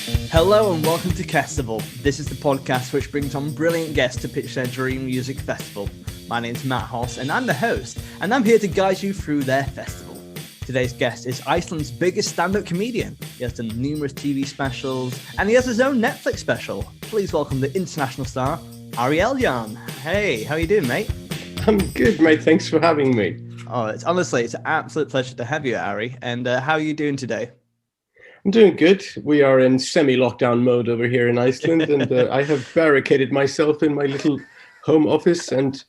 Hello and welcome to Castable. This is the podcast which brings on brilliant guests to pitch their dream music festival. My name's Matt Hoss and I'm the host, and I'm here to guide you through their festival. Today's guest is Iceland's biggest stand-up comedian. He has done numerous TV specials, and he has his own Netflix special. Please welcome the international star, Ari Eldjárn. Hey, how you doing, mate? I'm good, mate. Thanks for having me. Oh, it's an absolute pleasure to have you, Ari. And how are you doing today? I'm doing good. We are in semi-lockdown mode over here in Iceland, and I have barricaded myself in my little home office, and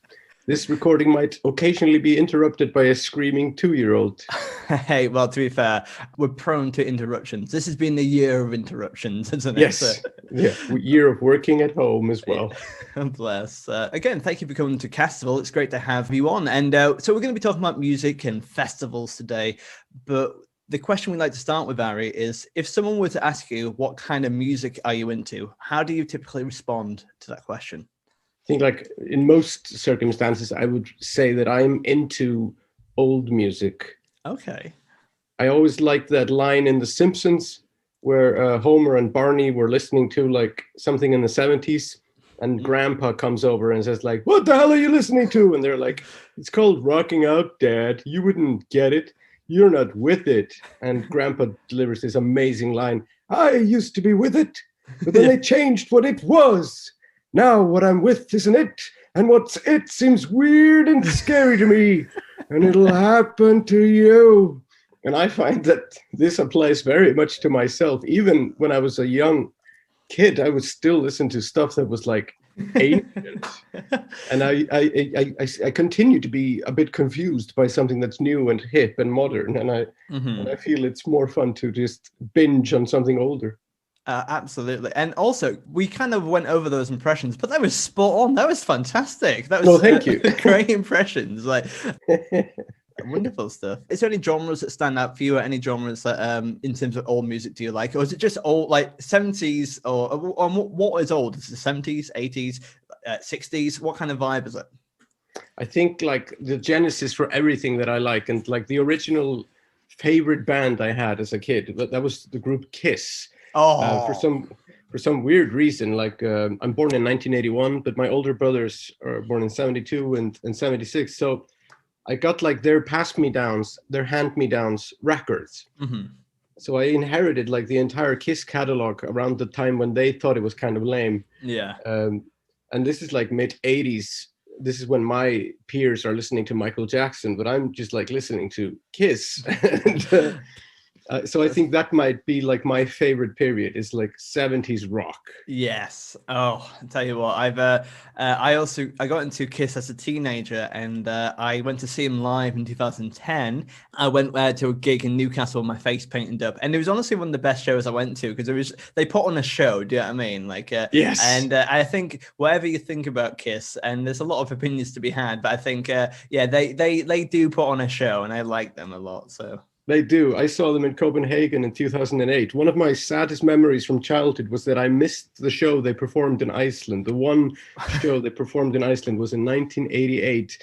this recording might occasionally be interrupted by a screaming 2-year-old. Hey, well, to be fair, we're prone to interruptions. This has been the year of interruptions, isn't it? Yes, yeah, year of working at home as well. Bless. Again, thank you for coming to Castable. It's great to have you on. And so we're going to be talking about music and festivals today, but the question we like to start with, Ari, is if someone were to ask you, what kind of music are you into? How do you typically respond to that question? I think, like, in most circumstances, I would say that I'm into old music. Okay. I always liked that line in The Simpsons where Homer and Barney were listening to, like, something in the 70s, and Grandpa comes over and says, like, "What the hell are you listening to?" And they're like, "It's called Rocking Out, Dad. You wouldn't get it. You're not with it." And Grandpa delivers this amazing line, "I used to be with it, but then they changed what it was. Now what I'm with isn't it, and what's it seems weird and scary to me, and it'll happen to you." And I find that this applies very much to myself. Even when I was a young kid, I would still listen to stuff that was like ancient. And I continue to be a bit confused by something that's new and hip and modern. And I feel it's more fun to just binge on something older. Absolutely. And also, we kind of went over those impressions, but that was spot on. That was fantastic. That was well, thank you. Great impressions. Like wonderful stuff. Is there any genres that stand out for you, or any genres that in terms of old music do you like? Or is it just old, like 70s, or what is old? Is it 70s, 80s, 60s? What kind of vibe is it? I think, like, the genesis for everything that I like, and like the original favorite band I had as a kid, that was the group Kiss. For some weird reason, like I'm born in 1981, but my older brothers are born in 72 and 76. So I got like their hand-me-downs records. Mm-hmm. So I inherited like the entire Kiss catalog around the time when they thought it was kind of lame. Yeah. And this is like mid 80s. This is when my peers are listening to Michael Jackson, but I'm just like listening to Kiss. And, so I think that might be like my favorite period is like 70s rock. Yes. Oh, I'll tell you what, I got into Kiss as a teenager, and I went to see him live in 2010. I went to a gig in Newcastle with my face painted up, and it was honestly one of the best shows I went to because they put on a show. Do you know what I mean? Like, yes. And I think whatever you think about Kiss, and there's a lot of opinions to be had, but I think they do put on a show, and I like them a lot. So. They do. I saw them in Copenhagen in 2008. One of my saddest memories from childhood was that I missed the show they performed in Iceland. The one show they performed in Iceland was in 1988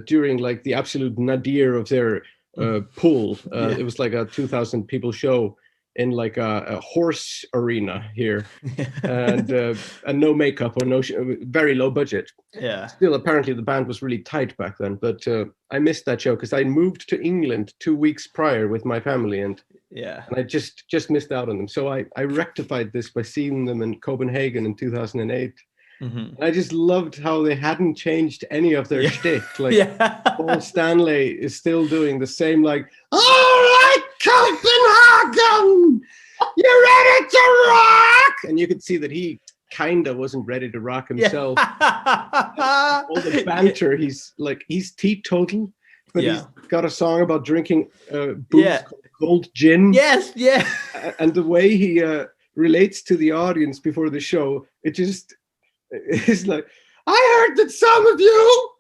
during like the absolute nadir of their pool. It was like a 2,000 people show in like a horse arena here, and no makeup or no very low budget. Yeah. Still, apparently the band was really tight back then. But I missed that show because I moved to England 2 weeks prior with my family, and I just missed out on them. So I rectified this by seeing them in Copenhagen in 2008. Mm-hmm. And I just loved how they hadn't changed any of their shtick. Like Paul Stanley is still doing the same, like, "All right, Copenhagen, you ready to rock?" And you could see that he kind of wasn't ready to rock himself. All the banter, he's teetotal, but he's got a song about drinking booze called Cold Gin. Yes, yeah. And the way he relates to the audience before the show, it's like, "I heard that some of you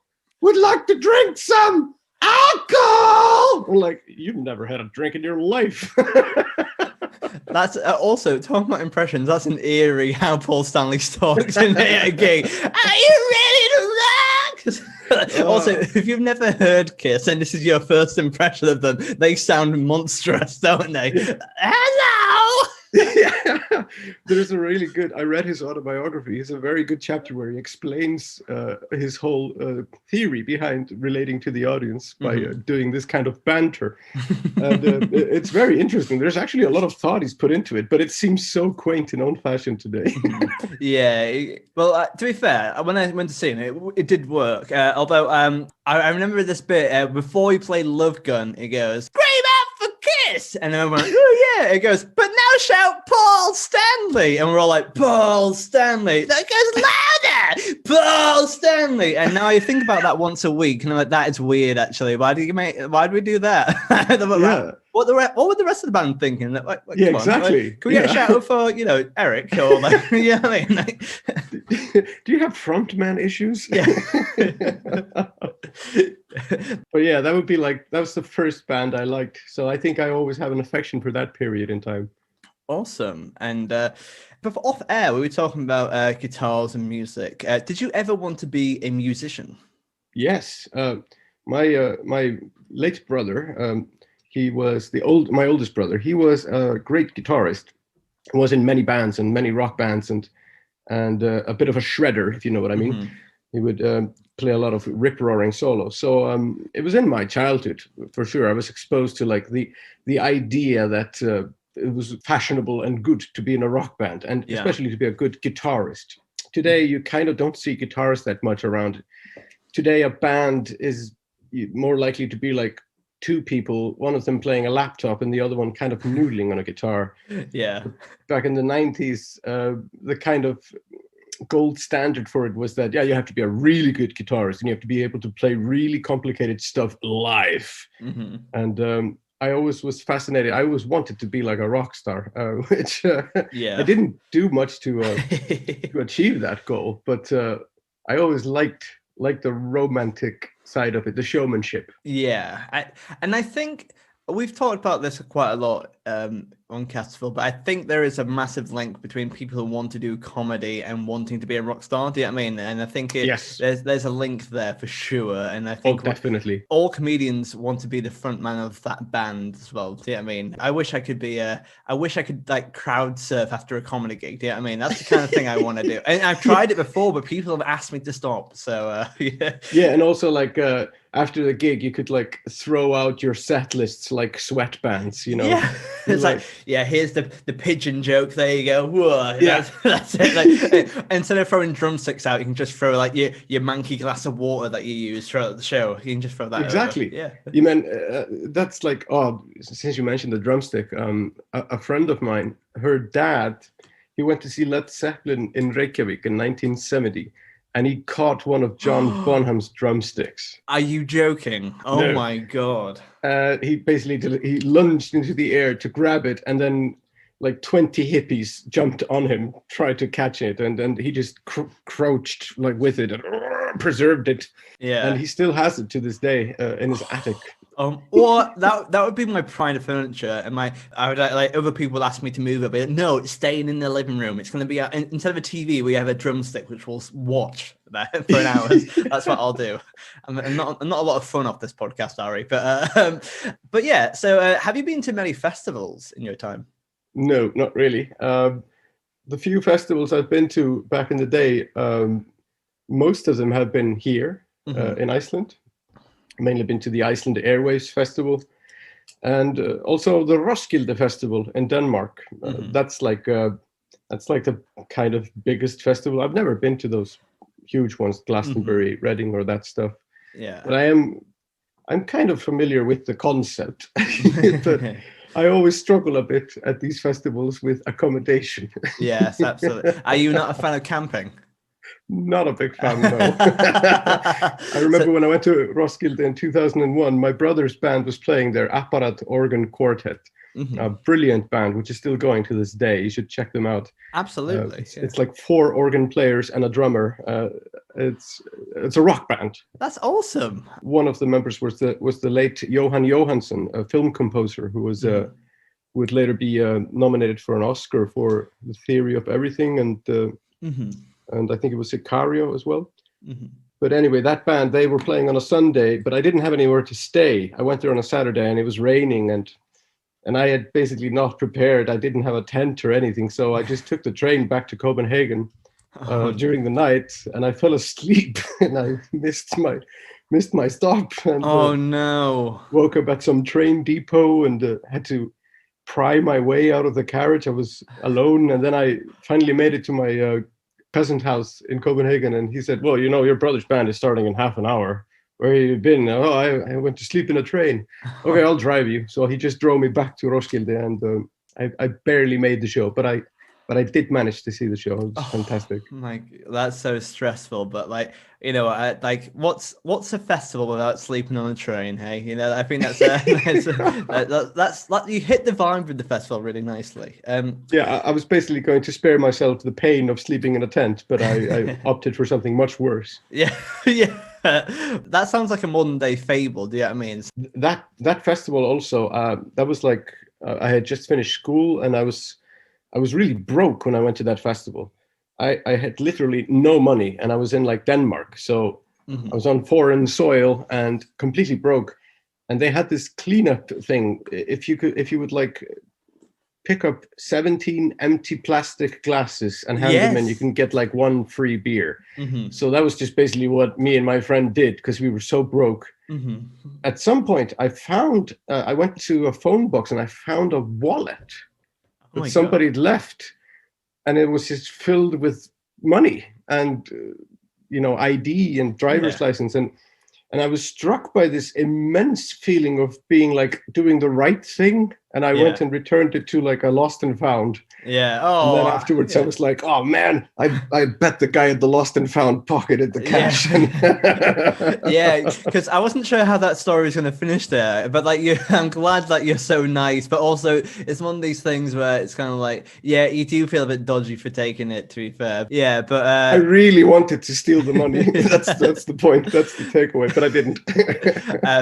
would like to drink some alcohol." I'm like, "You've never had a drink in your life." That's also, talking about impressions, that's an eerie how Paul Stanley talks in a gig. "Are you ready to rock?" Also, if you've never heard Kiss and this is your first impression of them, they sound monstrous, don't they? Hello! There's a really good, I read his autobiography. It's a very good chapter where he explains his whole theory behind relating to the audience by doing this kind of banter. And it's very interesting. There's actually a lot of thought he's put into it, but it seems so quaint and old-fashioned today. Yeah. Well, to be fair, when I went to see it, it did work. Although I remember this bit before he played Love Gun, he goes, "Scream out for Kiss!" And then I went, "Oh yeah." It goes, "But now shout Paul Stanley!" And we're all like, "Paul Stanley!" That goes louder, Paul Stanley. And now I think about that once a week, and I'm like, that is weird. Actually, why did we do that? Yeah. What were the rest of the band thinking? Like, yeah, come on, exactly. like, can we get a shout out for Eric or like, yeah? I mean, like, do you have frontman issues? Yeah. But yeah, that was the first band I liked. So I think I always have an affection for that period in time. Awesome. And but off air, we were talking about guitars and music. Did you ever want to be a musician? Yes. My late brother, he was my oldest brother. He was a great guitarist. He was in many bands and many rock bands and a bit of a shredder, if you know what I mean. Mm-hmm. He would play a lot of rip-roaring solos. So it was in my childhood, for sure. I was exposed to like the idea that it was fashionable and good to be in a rock band, and especially to be a good guitarist. Today, you kind of don't see guitarists that much around. Today, a band is more likely to be like two people, one of them playing a laptop and the other one kind of noodling on a guitar. Yeah. Back in the 90s, the kind of gold standard for it was that, you have to be a really good guitarist and you have to be able to play really complicated stuff live. Mm-hmm. And I always was fascinated. I always wanted to be like a rock star, which I didn't do much to achieve that goal. But I always liked the romantic side of it, the showmanship. Yeah. I think we've talked about this quite a lot on Castival, but I think there is a massive link between people who want to do comedy and wanting to be a rock star. Do you know what I mean? And I think there's a link there for sure. And I think definitely all comedians want to be the front man of that band as well. Do you know what I mean? I wish I could like crowd surf after a comedy gig. Do you know what I mean? That's the kind of thing I want to do. And I've tried it before, but people have asked me to stop. So yeah. Yeah, and also like after the gig, you could like throw out your set lists like sweatbands, Yeah, it's like here's the pigeon joke. There you go. Whoa, that's it. Like, instead of throwing drumsticks out, you can just throw like your manky glass of water that you use throughout the show. You can just throw that. Exactly. Over. Yeah. You mean that's like since you mentioned the drumstick, a friend of mine, her dad, he went to see Led Zeppelin in Reykjavik in 1970. And he caught one of John Bonham's drumsticks. Are you joking? Oh no. My God. He basically he lunged into the air to grab it, and then like 20 hippies jumped on him, tried to catch it, and then he just crouched like with it and preserved it. Yeah. And he still has it to this day in his attic. Or that would be my pride of furniture, and I would like other people ask me to move it, but no, it's staying in the living room. It's going to be instead of a TV, we have a drumstick which we'll watch there for an hour. That's what I'll do. I'm not a lot of fun off this podcast, Ari, but yeah. So have you been to many festivals in your time? No, not really. The few festivals I've been to back in the day, most of them have been here in Iceland. Mainly been to the Iceland Airwaves Festival, and also the Roskilde Festival in Denmark. That's like the kind of biggest festival. I've never been to those huge ones, Glastonbury, Reading, or that stuff. Yeah, but I'm kind of familiar with the concept. But I always struggle a bit at these festivals with accommodation. Yes, absolutely. Are you not a fan of camping? Not a big fan, no. I remember when I went to Roskilde in 2001, my brother's band was playing their Apparat Organ Quartet, a brilliant band, which is still going to this day. You should check them out. Absolutely. It's like 4 organ players and a drummer. It's a rock band. That's awesome. One of the members was the late Johan Johansson, a film composer who was would later be nominated for an Oscar for The Theory of Everything and I think it was Sicario as well. But anyway, that band, they were playing on a Sunday, but I didn't have anywhere to stay. I went there on a Saturday and it was raining, and And I had basically not prepared. I didn't have a tent or anything. So I just took the train back to Copenhagen during the night, and I fell asleep and I missed my stop. And no. woke up at some train depot and had to pry my way out of the carriage. I was alone. And then I finally made it to my cousin's house in Copenhagen. And he said, well, your brother's band is starting in half an hour. Where have you been? Oh, I went to sleep in a train. Okay, I'll drive you. So he just drove me back to Roskilde, and I barely made the show, but I did manage to see the show. It was fantastic. That's so stressful. But what's a festival without sleeping on a train? Hey, I think that's you hit the vibe with the festival really nicely. Yeah, I was basically going to spare myself the pain of sleeping in a tent, but I opted for something much worse. Yeah, yeah. That sounds like a modern day fable. Do you know what I mean? That festival also, that was like I had just finished school, and I was really broke when I went to that festival. I had literally no money, and I was in like Denmark, so I was on foreign soil and completely broke. And they had this cleanup thing. If you would like pick up 17 empty plastic glasses and hand them in, you can get like one free beer. So that was just basically what me and my friend did, because we were so broke. At some point I went to a phone box and I found a wallet that somebody had left, and it was just filled with money and ID and driver's license, and I was struck by this immense feeling of being like doing the right thing. And I went and returned it to like a lost and found. Yeah. Oh. And then afterwards I was like, oh man, I bet the guy at the lost and found pocketed the cash. Yeah, because I wasn't sure how that story was going to finish there. But I'm glad that you're so nice. But also it's one of these things where it's kind of like, yeah, you do feel a bit dodgy for taking it, to be fair. Yeah, but I really wanted to steal the money. That's the point. That's the takeaway. But I didn't.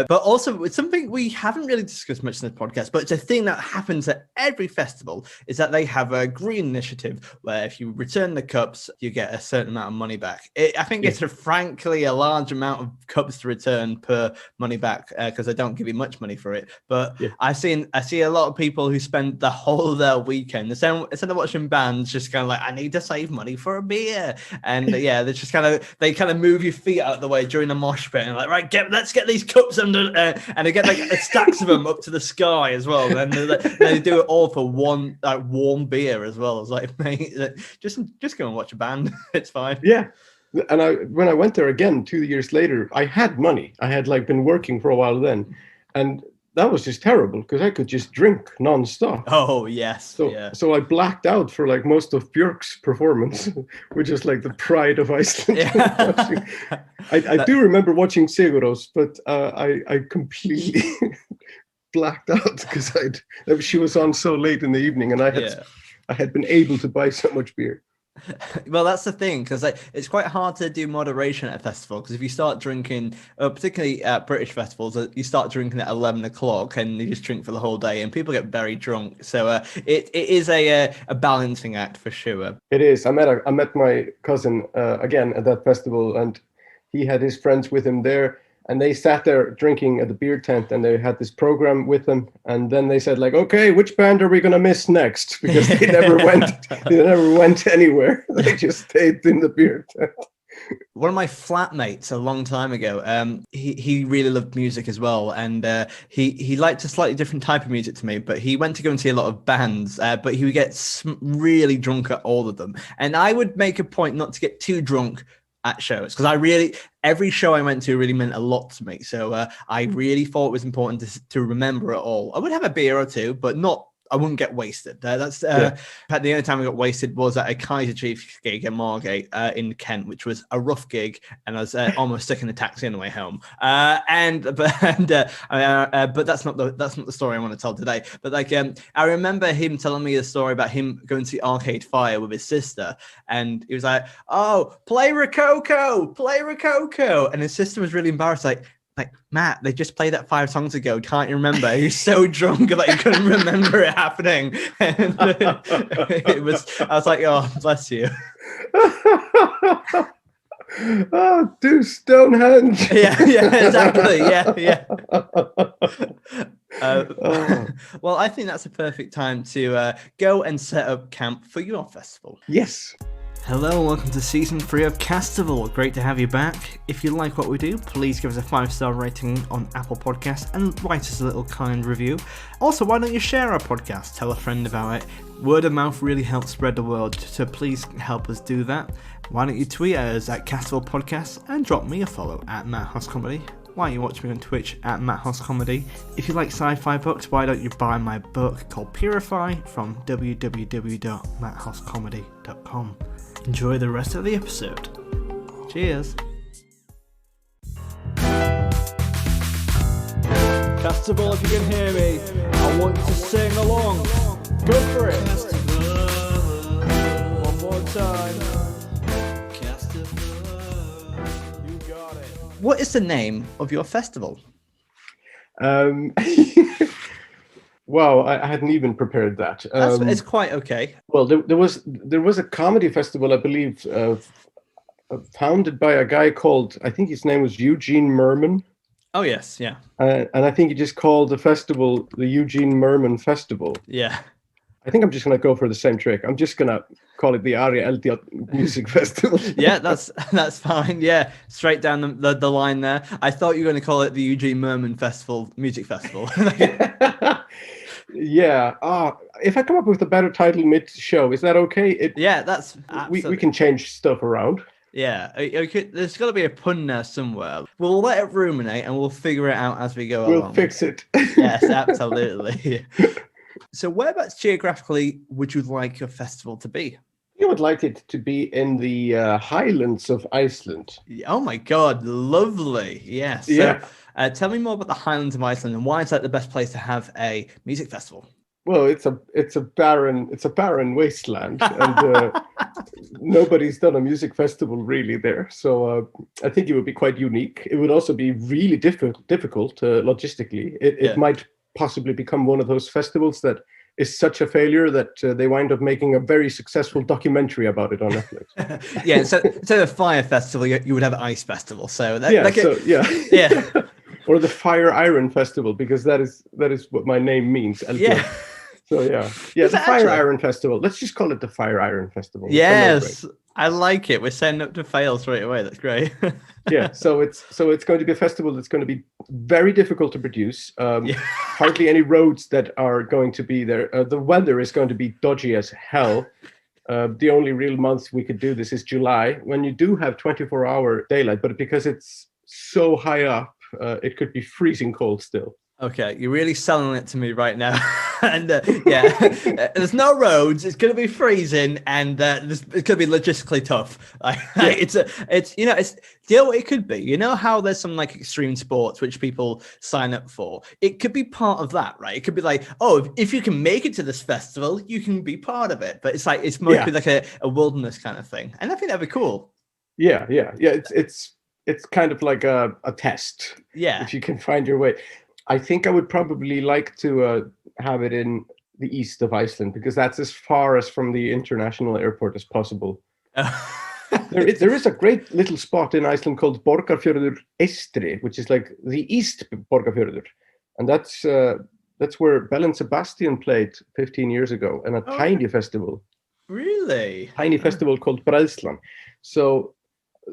But also, it's something we haven't really discussed much in this podcast, but it's a thing that happens at every festival, is that they have a green initiative where if you return the cups, you get a certain amount of money back. I think it's frankly a large amount of cups to return per money back, because they don't give you much money for it. But I see a lot of people who spend the whole of their weekend, instead of watching bands, just kind of like, I need to save money for a beer. And they're just they move your feet out of the way during the mosh pit and like, right, let's get these cups under, and they get like stacks of them up to the sky as well. And they do it all for one warm beer as well. It's like, mate, just go and watch a band. It's fine. Yeah. And when I went there again 2 years later, I had money. I had like been working for a while then, and that was just terrible because I could just drink nonstop. Oh yes. So I blacked out for like most of Björk's performance, which is like the pride of Iceland. Yeah. I do remember watching Seguros, but I completely blacked out because she was on so late in the evening, and I had been able to buy so much beer. Well, that's the thing, because it's quite hard to do moderation at a festival, because if you start drinking, particularly at British festivals, you start drinking at 11 o'clock and you just drink for the whole day, and people get very drunk. So it is a balancing act for sure. It is. I met my cousin again at that festival, and he had his friends with him there. And they sat there drinking at the beer tent, and they had this program with them. And then they said, like, okay, which band are we going to miss next? Because they never went anywhere. They just stayed in the beer tent. One of my flatmates a long time ago, he really loved music as well. And he liked a slightly different type of music to me, but he went to go and see a lot of bands, but he would get really drunk at all of them. And I would make a point not to get too drunk at shows, because every show I went to really meant a lot to me. So I really thought it was important to remember it all. I would have a beer or two, but I wouldn't get wasted. The only time I got wasted was at a Kaiser Chiefs gig in Margate in Kent, which was a rough gig, and I was almost stuck in the taxi on the way home. But that's not the story I want to tell today. But I remember him telling me a story about him going to see Arcade Fire with his sister, and he was like, "Oh, play Rococo," and his sister was really embarrassed, like, Matt, they just played that 5 songs ago. Can't you remember? He was so drunk that he couldn't remember it happening. And I was like, oh, bless you. Oh, do Stonehenge. Yeah, exactly. Yeah. Oh, Well, I think that's a perfect time to go and set up camp for your festival. yes. Hello and welcome to Season 3 of Castival. Great to have you back. If you like what we do, please give us a 5-star rating on Apple Podcasts and write us a little kind review. Also, why don't you share our podcast? Tell a friend about it. Word of mouth really helps spread the word, so please help us do that. Why don't you tweet at us at Castival Podcast and drop me a follow at Matt Hoss Comedy. Why don't you watch me on Twitch at Matt Hoss Comedy? If you like sci-fi books, why don't you buy my book called Purify from www.matthosscomedy.com. Enjoy the rest of the episode. Cheers. Castival, if you can hear me, I want you to sing along. Go for it. One more time. You got it. What is the name of your festival? Wow, I hadn't even prepared that. It's quite okay. Well, there was a comedy festival, I believe, founded by a guy called, I think his name was Eugene Merman. Oh yes, yeah. And I think he just called the festival the Eugene Merman Festival. Yeah. I think I'm just going to go for the same trick. I'm just going to call it the Ari Eldjárn Music Festival. Yeah, that's fine. Yeah, straight down the line there. I thought you were going to call it the Eugene Merman Festival Music Festival. Yeah. If I come up with a better title mid-show, is that okay? Yeah, that's we can change stuff around. Yeah, there's got to be a pun there somewhere. We'll let it ruminate and we'll figure it out as we go along. We'll fix it. Yes, absolutely. So whereabouts geographically would you like your festival to be? You would like it to be in the highlands of Iceland. Oh my God, lovely. Yes. Yeah. So, tell me more about the highlands of Iceland and why is that the best place to have a music festival? Well, it's a barren wasteland, and nobody's done a music festival really there. So I think it would be quite unique. It would also be really difficult logistically. It might possibly become one of those festivals that is such a failure that they wind up making a very successful documentary about it on Netflix. Yeah, so instead of Fire Festival, you would have an Ice Festival. So yeah. Or the Fire Iron Festival, because that is what my name means. Yeah. So yeah, the Fire Iron Festival. Let's just call it the Fire Iron Festival. Yes, I like it. We're setting up to fail straight away. That's great. Yeah, so it's going to be a festival that's going to be very difficult to produce. Hardly any roads that are going to be there. The weather is going to be dodgy as hell. The only real month we could do this is July, when you do have 24-hour daylight, but because it's so high up, it could be freezing cold still. Okay, you're really selling it to me right now. And there's no roads. It's going to be freezing, and it's going to be logistically tough. It's you know what it could be. You know how there's some like extreme sports which people sign up for. It could be part of that, right? It could be like, oh, if you can make it to this festival, you can be part of it. But it's mostly like a wilderness kind of thing, and I think that'd be cool. Yeah. It's kind of like a test. Yeah, if you can find your way. I think I would probably like to have it in the east of Iceland, because that's as far as from the international airport as possible. There is a great little spot in Iceland called Borgarfjörður Eystri, which is like the East Borgarfjörður, and that's where Bell and Sebastian played 15 years ago, and a tiny festival. Really? Tiny festival called Bræðslan. So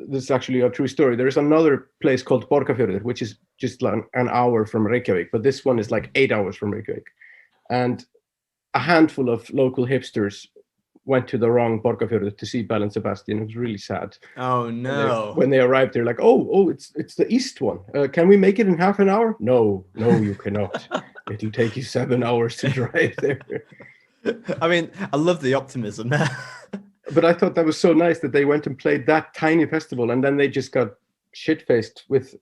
this is actually a true story. There is another place called Borgarfjörður, which is just like an hour from Reykjavik, but this one is like 8 hours from Reykjavik. And a handful of local hipsters went to the wrong Borgarfjörður to see Bell and Sebastian. It was really sad. Oh no! When they arrived, they're like, "Oh, it's the east one. Can we make it in half an hour?" No, you cannot. It'll take you 7 hours to drive there. I mean, I love the optimism there. But I thought that was so nice that they went and played that tiny festival, and then they just got shit-faced with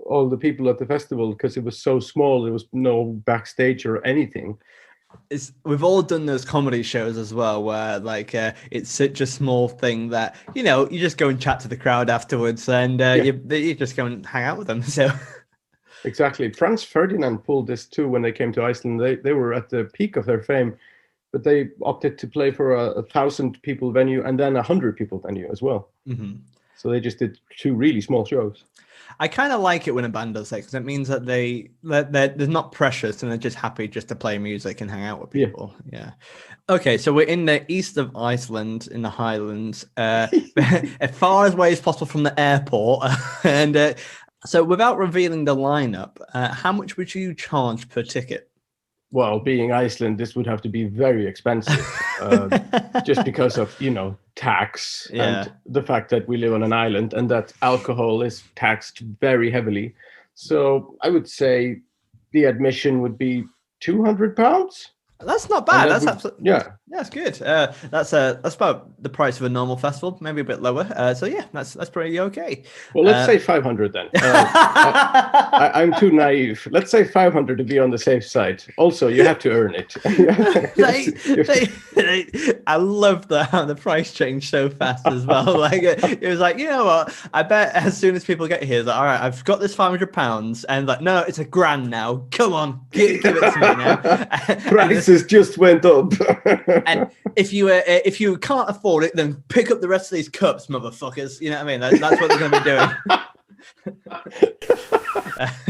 all the people at the festival because it was so small. There was no backstage or anything. We've all done those comedy shows as well, where like it's such a small thing that you just go and chat to the crowd afterwards, and you just go and hang out with them. So exactly, Franz Ferdinand pulled this too when they came to Iceland. They were at the peak of their fame, but they opted to play for a 1,000 people venue and then 100 people venue as well. Mm-hmm. So they just did 2 really small shows. I kind of like it when a band does that because it means that there's not pressures and they're just happy just to play music and hang out with people. Yeah. Okay, so we're in the east of Iceland, in the highlands, as far away as possible from the airport. And so without revealing the lineup, how much would you charge per ticket? Well, being Iceland, this would have to be very expensive, just because of, tax and the fact that we live on an island and that alcohol is taxed very heavily. So I would say the admission would be £200. That's not bad. That's absolutely that's good. That's about the price of a normal festival, maybe a bit lower. So yeah, that's pretty okay. Well, let's say 500 then. I'm too naive. Let's say 500 to be on the safe side. Also, you have to earn it. I love how the price changed so fast as well. Like it was like, you know what? I bet as soon as people get here, it's like, all right, I've got this £500, and like, no, it's £1,000 now. Come on, give it to me now. Prices just went up. And if you can't afford it, then pick up the rest of these cups, motherfuckers. You know what I mean? That's what they're going to be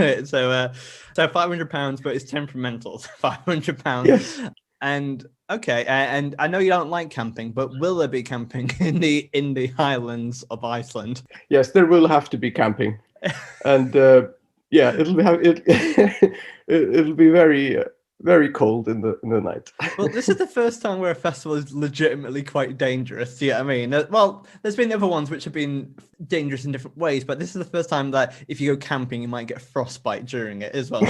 doing. So £500, but it's temperamental. £500. Yes. And okay, and I know you don't like camping, but will there be camping in the highlands of Iceland? Yes, there will have to be camping, and it'll be very cold in the night. Well, this is the first time where a festival is legitimately quite dangerous. Do you know what I mean? Well, there's been other ones which have been dangerous in different ways, but this is the first time that if you go camping, you might get frostbite during it as well.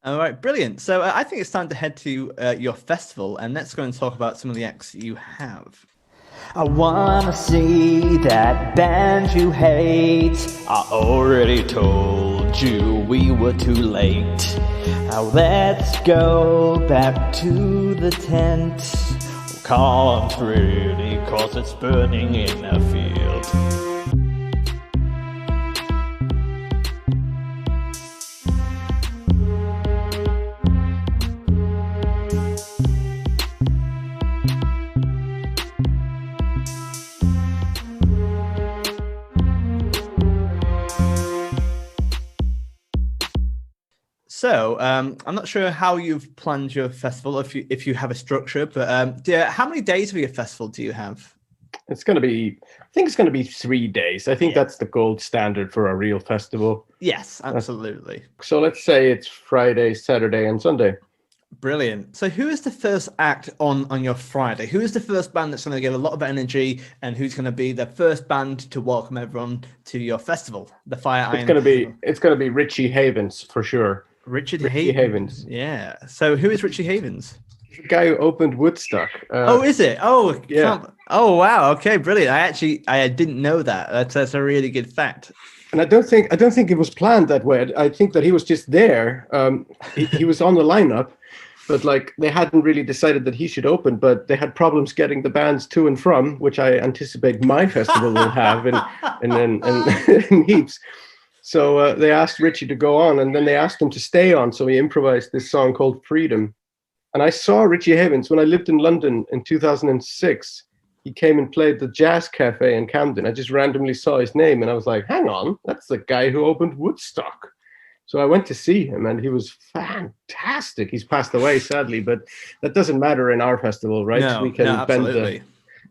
All right, brilliant. So I think it's time to head to your festival, and let's go and talk about some of the acts you have. I wanna see that band you hate. I already told you we were too late. Now let's go back to the tent. Can't really, 'cause it's burning in the field. So I'm not sure how you've planned your festival, if you have a structure, but how many days of your festival do you have? I think it's going to be 3 days. I think that's the gold standard for a real festival. Yes, absolutely. So let's say it's Friday, Saturday, and Sunday. Brilliant. So who is the first act on your Friday? Who is the first band that's going to give a lot of energy, and who's going to be the first band to welcome everyone to your festival, the Fire Iron? It's going to be Richie Havens for sure. Richie Havens. Yeah. So who is Richie Havens? The guy who opened Woodstock. Is it? Oh, yeah. Oh, wow. Okay, brilliant. I didn't know that. That's a really good fact. And I don't think it was planned that way. I think that he was just there. He was on the lineup, but like they hadn't really decided that he should open. But they had problems getting the bands to and from, which I anticipate my festival will have in heaps. So they asked Richie to go on, and then they asked him to stay on. So he improvised this song called Freedom. And I saw Richie Havens when I lived in London in 2006. He came and played the Jazz Cafe in Camden. I just randomly saw his name, and I was like, hang on, that's the guy who opened Woodstock. So I went to see him, and he was fantastic. He's passed away, sadly, but that doesn't matter in our festival, right? No, we can bend the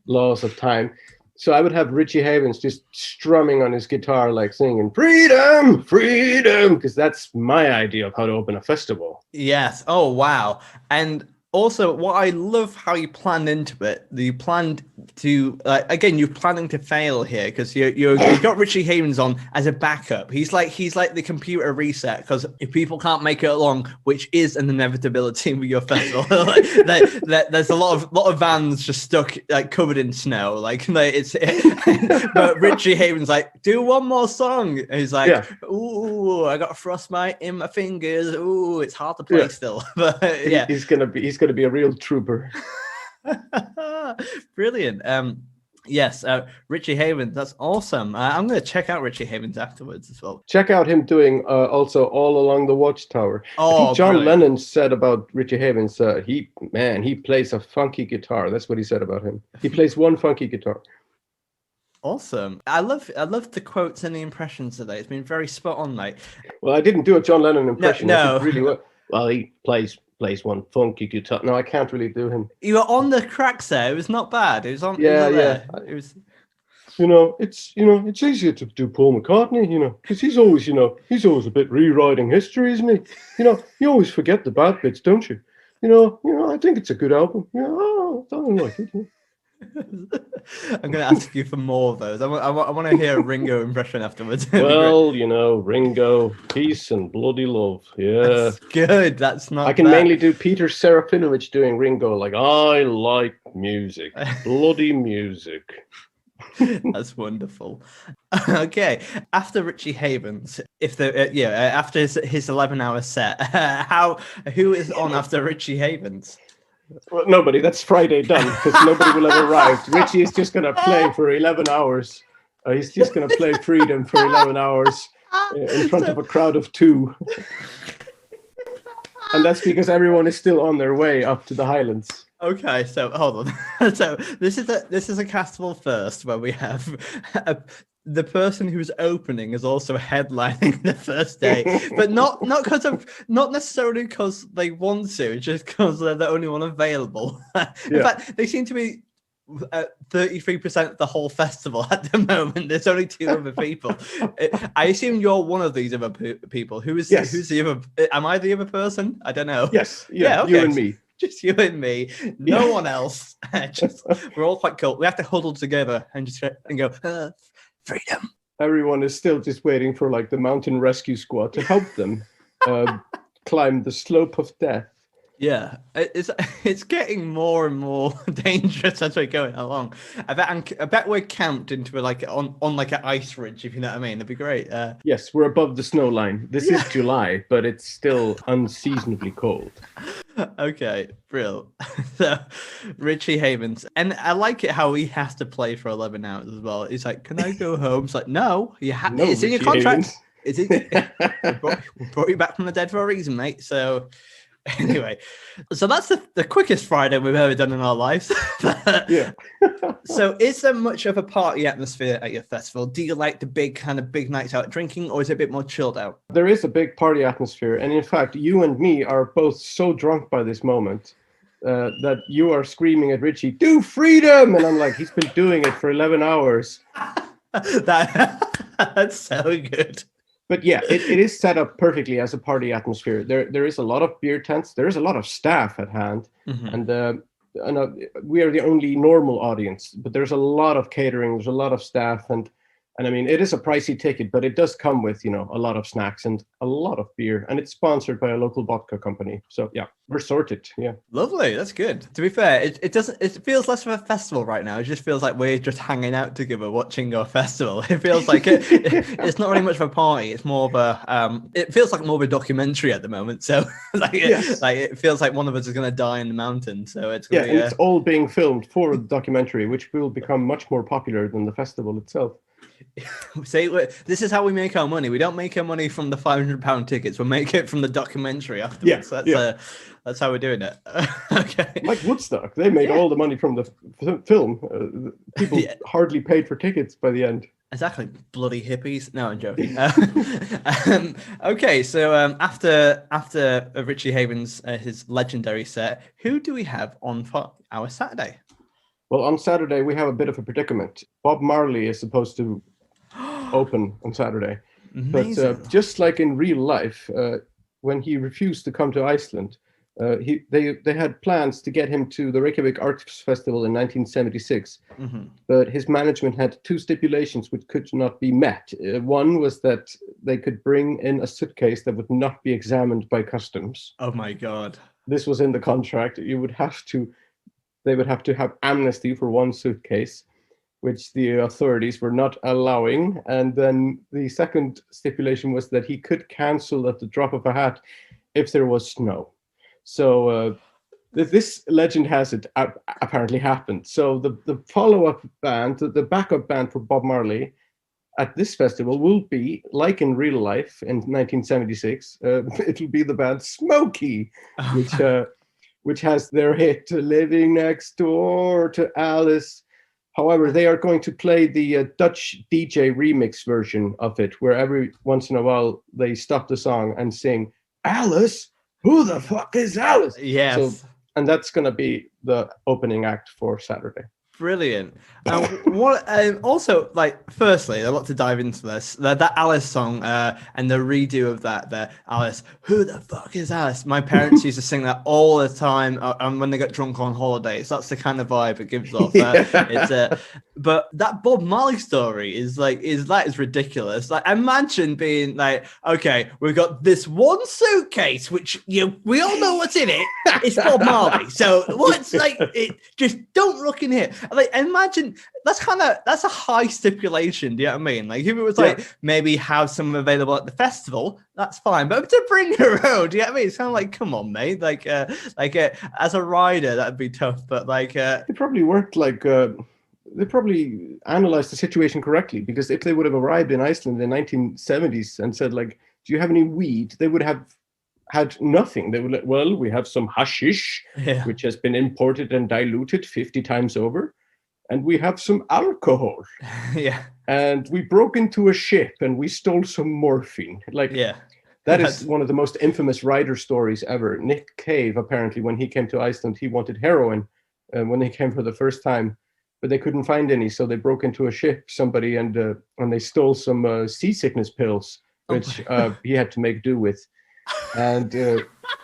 laws of time. So I would have Richie Havens just strumming on his guitar, like singing "Freedom, Freedom," because that's my idea of how to open a festival. Yes. Oh, wow. And also, what I love how you planned into it. You planned to again. You're planning to fail here because you got Richie Havens on as a backup. He's like the computer reset, because if people can't make it along, which is an inevitability with your festival, there's a lot of vans just stuck like covered in snow. But Richie Havens like, do one more song. And he's like, ooh, I got frostbite in my fingers. Ooh, it's hard to play still. But yeah, he's gonna be a real trooper. Brilliant. Yes, Richie Havens, that's awesome. I'm going to check out Richie Havens afterwards as well. Check out him doing also All Along the Watchtower. I think John Lennon said about Richie Havens, he plays a funky guitar. That's what he said about him. He plays one funky guitar. Awesome. I love the quotes and the impressions today. It's been very spot on, mate. Well, I didn't do a John Lennon impression. No. I did really well, he plays one funky guitar. No, I can't really do him. You were on the cracks there. It was not bad. It was on. Yeah. It was. It's easier to do Paul McCartney, because he's always a bit rewriting history, isn't he? You always forget the bad bits, don't you? I think it's a good album. I don't like it. I'm going to ask you for more of those. I want to hear a Ringo impression afterwards. Well, Ringo, peace and bloody love. Yeah. That's good. That's not I can bad. mainly do Peter Serafinovich doing Ringo, like, I like music, bloody music. That's wonderful. Okay, after Richie Havens, after his 11-hour set, who is on after Richie Havens? Well, nobody. That's Friday done, because nobody will have arrived. Richie is just going to play for 11 hours. He's just going to play Freedom for 11 hours in front of a crowd of 2. And that's because everyone is still on their way up to the Highlands. Okay, so hold on. So this is a castable first, where we have the person who's opening is also headlining the first day, but not necessarily because they want to, just because they're the only one available. In fact, they seem to be 33% of the whole festival at the moment. There's only 2 other people. I assume you're one of these other people. Who's the other? Am I the other person? I don't know. Yes. Yeah. Okay. You and me. Just you and me, no one else. We're all quite cool. We have to huddle together and go, freedom. Everyone is still just waiting for like the mountain rescue squad to help them climb the slope of death. Yeah, it's getting more and more dangerous as we're going along. I bet we're camped into on like an ice ridge, if you know what I mean. That'd be great. Yes, we're above the snow line. This is July, but it's still unseasonably cold. Okay, brilliant. So, Richie Havens, and I like it how he has to play for 11 hours as well. He's like, "Can I go home?" It's like, "No, it's in your contract. We brought you back from the dead for a reason, mate." So. Anyway, so that's the quickest Friday we've ever done in our lives. Yeah. So is there much of a party atmosphere at your festival? Do you like the big nights out drinking, or is it a bit more chilled out? There is a big party atmosphere. And in fact, you and me are both so drunk by this moment that you are screaming at Richie, "Do Freedom!" And I'm like, he's been doing it for 11 hours. That's so good. But yeah, it is set up perfectly as a party atmosphere. There is a lot of beer tents. There is a lot of staff at hand. Mm-hmm. And we are the only normal audience. But there's a lot of catering. There's a lot of staff. And I mean, it is a pricey ticket, but it does come with, a lot of snacks and a lot of beer. And it's sponsored by a local vodka company. So yeah, we're sorted. Yeah. Lovely. That's good. To be fair, it feels less of a festival right now. It just feels like we're just hanging out together watching our festival. It feels like it's not really much of a party. It's more of it feels like more of a documentary at the moment. So it feels like one of us is going to die in the mountain. So it's going to be, it's all being filmed for the documentary, which will become much more popular than the festival itself. See, this is how we make our money. We don't make our money from the £500 tickets. We make it from the documentary afterwards. That's how we're doing it. Okay. Like Woodstock, they made all the money from the film. People hardly paid for tickets by the end. Exactly, bloody hippies. No, I'm joking. Okay, so after Richie Havens, his legendary set, who do we have on for our Saturday? Well, on Saturday, we have a bit of a predicament. Bob Marley is supposed to open on Saturday. Amazing. But just like in real life, when he refused to come to Iceland, they had plans to get him to the Reykjavik Arts Festival in 1976. Mm-hmm. But his management had 2 stipulations which could not be met. One was that they could bring in a suitcase that would not be examined by customs. Oh, my God. This was in the contract. They would have to have amnesty for 1 suitcase, which the authorities were not allowing. And then the second stipulation was that he could cancel at the drop of a hat if there was snow. So this legend has it apparently happened. So the follow-up band, the backup band for Bob Marley at this festival will be, like in real life in 1976, it'll be the band Smokey, which has their hit "Living Next Door to Alice." However, they are going to play the Dutch DJ remix version of it, where every once in a while they stop the song and sing, Alice? Who the fuck is Alice? Yes. So, and that's going to be the opening act for Saturday. Brilliant. What also, like, firstly, a lot to dive into this. That Alice song and the redo of that, the Alice, who the fuck is Alice? My parents used to sing that all the time and when they got drunk on holidays. That's the kind of vibe it gives off. But that Bob Marley story is ridiculous. Like, imagine being like, okay, we've got this one suitcase, which we all know what's in it. It's Bob Marley. So what's like, just don't look in here. Like, imagine that's a high stipulation. Do you know what I mean? Like, if it was like maybe have some available at the festival, that's fine. But to bring your own, do you know what I mean? It's kind of like, come on, mate. Like as a rider, that'd be tough. But like, it probably worked. Like, they probably analyzed the situation correctly, because if they would have arrived in Iceland in the 1970s and said, like, do you have any weed? They would have had nothing. They would like, well, we have some hashish, which has been imported and diluted 50 times over. And we have some alcohol. And we broke into a ship and we stole some morphine. Like, that is one of the most infamous rider stories ever. Nick Cave, apparently, when he came to Iceland, he wanted heroin when he came for the first time, but they couldn't find any. So they broke into a ship, somebody, and they stole some seasickness pills, which he had to make do with. And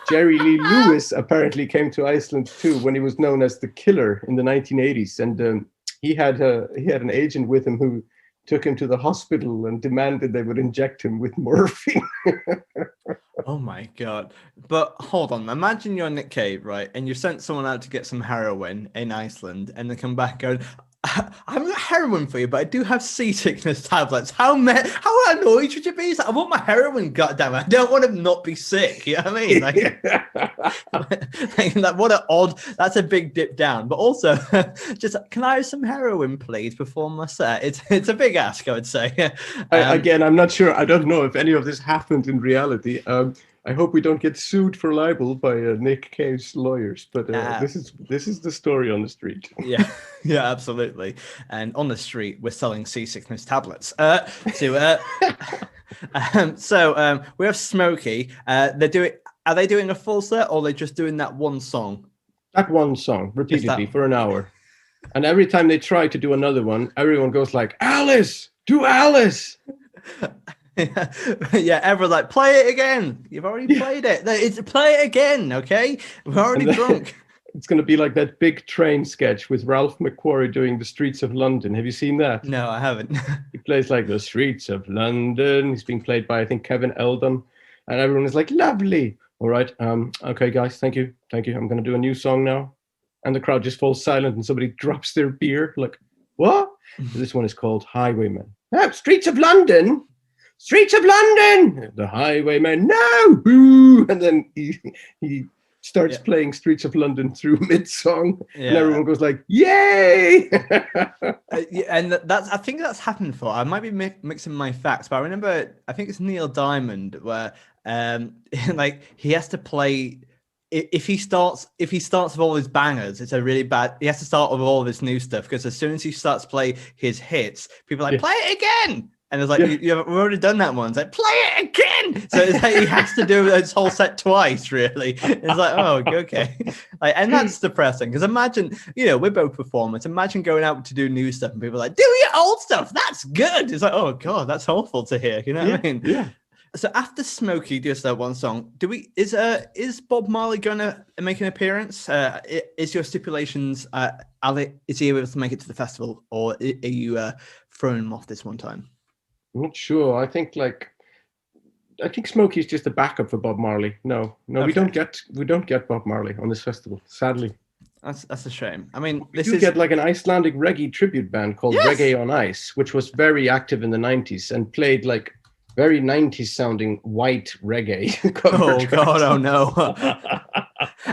Jerry Lee Lewis apparently came to Iceland too, when he was known as the Killer in the 1980s. And he had an agent with him who took him to the hospital and demanded they would inject him with morphine. Oh my God. But hold on, imagine you're Nick Cave, right? And you sent someone out to get some heroin in Iceland, and they come back going, I haven't got heroin for you, but I do have seasickness tablets. How annoyed should you be? Like, I want my heroin, goddammit. I don't want to not be sick. You know what I mean? Like, what an odd, that's a big dip down. But also, just, can I have some heroin, please, before my set? It's a big ask, I would say. Again, I'm not sure. I don't know if any of this happened in reality. I hope we don't get sued for libel by Nick Cave's lawyers, but this is the story on the street. Yeah, absolutely. And on the street, we're selling seasickness tablets. So we have Smokey. Are they doing a full set, or are they just doing that one song? That one song repeatedly for an hour, and every time they try to do another one, everyone goes like, "Alice, do Alice." Everyone's like, play it again. You've already played it. Play it again, okay? We're already drunk. It's going to be like that Big Train sketch with Ralph McQuarrie doing The Streets of London. Have you seen that? No, I haven't. He plays like The Streets of London. He's being played by, I think, Kevin Eldon. And everyone is like, lovely. All right. Okay, guys, thank you. I'm going to do a new song now. And the crowd just falls silent and somebody drops their beer. Like, what? This one is called Highwayman. Oh, Streets of London. Streets of London, the Highwayman, no, boo! And then he starts playing Streets of London through mid-song, and everyone goes like, yay! And I think that's happened before. I might be mixing my facts, but I remember, I think it's Neil Diamond, where like he has to play. If he starts with all his bangers, it's a really bad. He has to start with all of his new stuff, because as soon as he starts to play his hits, people are like, play it again. And it's like, we've already done that one. It's like, play it again. So it's like he has to do his whole set twice, really. It's like, oh, okay. Like, and that's depressing, because imagine, we're both performers. Imagine going out to do new stuff and people are like, do your old stuff. That's good. It's like, oh, God, that's awful to hear. You know what I mean? Yeah. So after Smokey does that one song, is Bob Marley going to make an appearance? Is your stipulations, is he able to make it to the festival, or are you throwing him off this one time? I'm not sure. I think Smokey's just a backup for Bob Marley. No, okay. we don't get Bob Marley on this festival, sadly. That's a shame. I mean, we get like an Icelandic reggae tribute band called Reggae on Ice, which was very active in the 90s and played like very 90s sounding white reggae. Oh God, oh no.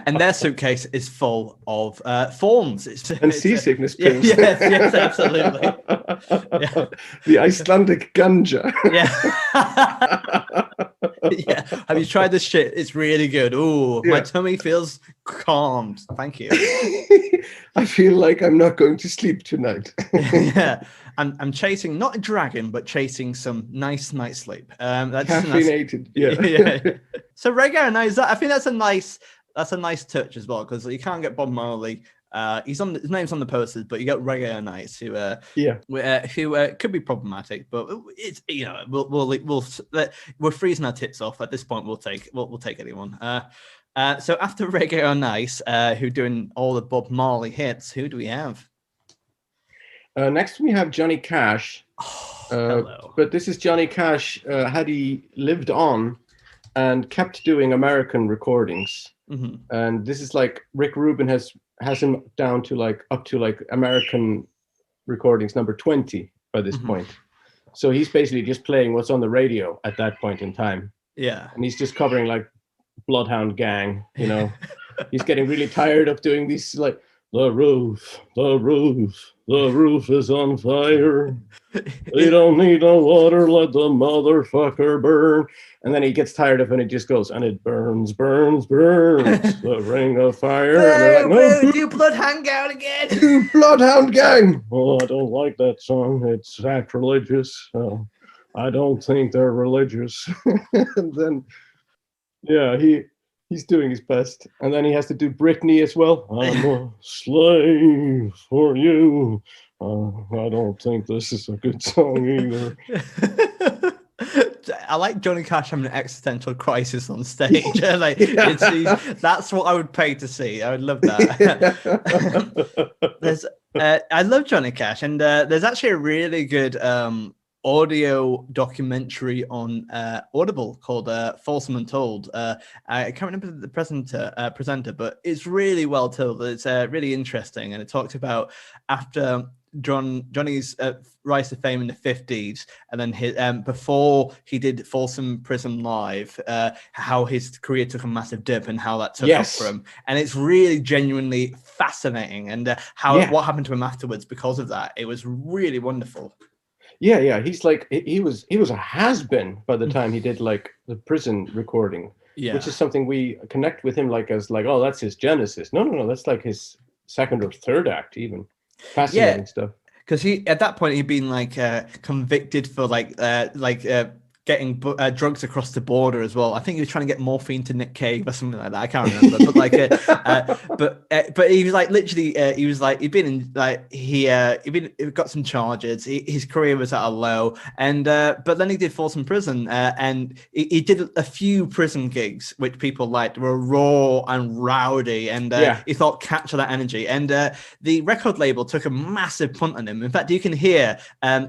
And their suitcase is full of thorns. And seasickness pills. Yes, absolutely. The Icelandic ganja. Have you tried this shit? It's really good. Ooh, my tummy feels calmed. Thank you. I feel like I'm not going to sleep tonight. Yeah, I'm chasing not a dragon, but chasing some nice night's sleep. Caffeinated, yeah. So Reggae on Ice, I think that's a nice touch as well, because you can't get Bob Marley. His name's on the posters, but you got Reggae on Ice, who could be problematic, but it's we're freezing our tits off at this point. We'll take anyone. So after Reggae on Ice, who doing all the Bob Marley hits, who do we have? Next we have Johnny Cash. Hello. But this is Johnny Cash had he lived on and kept doing American recordings. Mm-hmm. And this is like Rick Rubin has him down to like up to like American recordings number 20 by this point. So he's basically just playing what's on the radio at that point in time. Yeah. And he's just covering like Bloodhound Gang, you know. He's getting really tired of doing these like the roof is on fire. They don't need no water, let the motherfucker burn. And then he gets tired of it and it just goes, and it burns, the ring of fire. And they're like, no, do Bloodhound Gang again. Do Bloodhound Gang. Oh, I don't like that song. It's sacrilegious. I don't think they're religious. And then, yeah, he's doing his best. And then he has to do Britney as well. I'm a slave for you. I don't think this is a good song either. I like Johnny Cash having an existential crisis on stage. That's what I would pay to see. I would love that. I love Johnny Cash, and there's actually a really good audio documentary on Audible called Folsom Untold. I can't remember the presenter, but it's really well told. It's really interesting, and it talks about after Johnny's rise to fame in the 50s, and then his before he did Folsom Prison Live, how his career took a massive dip and how that took off for him. And it's really genuinely fascinating, and what happened to him afterwards because of that. It was really wonderful. Yeah. He's like he was a has-been by the time he did like the prison recording. Yeah. Which is something we connect with him like as like, oh, that's his genesis. No, that's like his second or third act even. Fascinating stuff. Because at that point he'd been like convicted for getting drugs across the border as well. I think he was trying to get morphine to Nick Cave or something like that. I can't remember, but like, but he was like literally, he was like he'd been in like he got some charges. His career was at a low, and but then he did Folsom Prison, and he did a few prison gigs which people liked, were raw and rowdy, and he thought capture that energy. And the record label took a massive punt on him. In fact, you can hear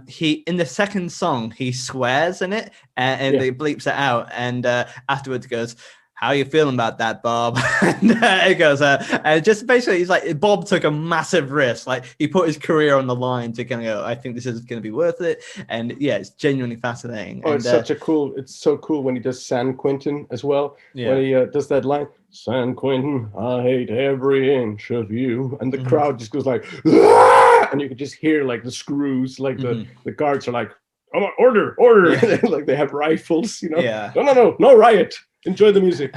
he in the second song he swears in it. And he bleeps it out, and afterwards goes, "How are you feeling about that, Bob?" And it goes, just basically, he's like, Bob took a massive risk. Like he put his career on the line to kind of go, I think this is going to be worth it. And yeah, it's genuinely fascinating. Oh, and, it's so cool when he does San Quentin as well. Yeah. When he does that line, San Quentin, I hate every inch of you. And the crowd just goes like, ah! And you can just hear like the screws, like the guards are like, come on, order. Yeah. Like they have rifles, you know. Yeah. No riot. Enjoy the music.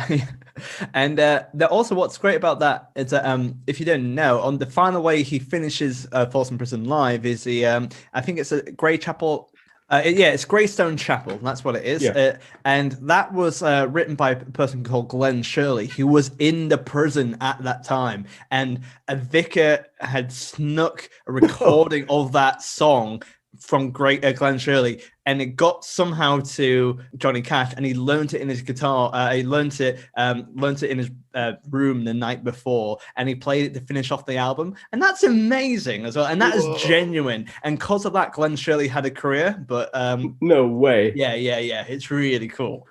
And also what's great about that is that if you don't know, on the final way he finishes Folsom Prison Live is I think it's a Grey Chapel. It's Greystone Chapel. That's what it is. Yeah. And that was written by a person called Glenn Shirley, who was in the prison at that time. And a vicar had snuck a recording of that song from Glenn Shirley, and it got somehow to Johnny Cash, and he learned it in his guitar. He learned it in his room the night before, and he played it to finish off the album. And that's amazing as well. And that is genuine. And because of that, Glenn Shirley had a career. But no way. Yeah. It's really cool.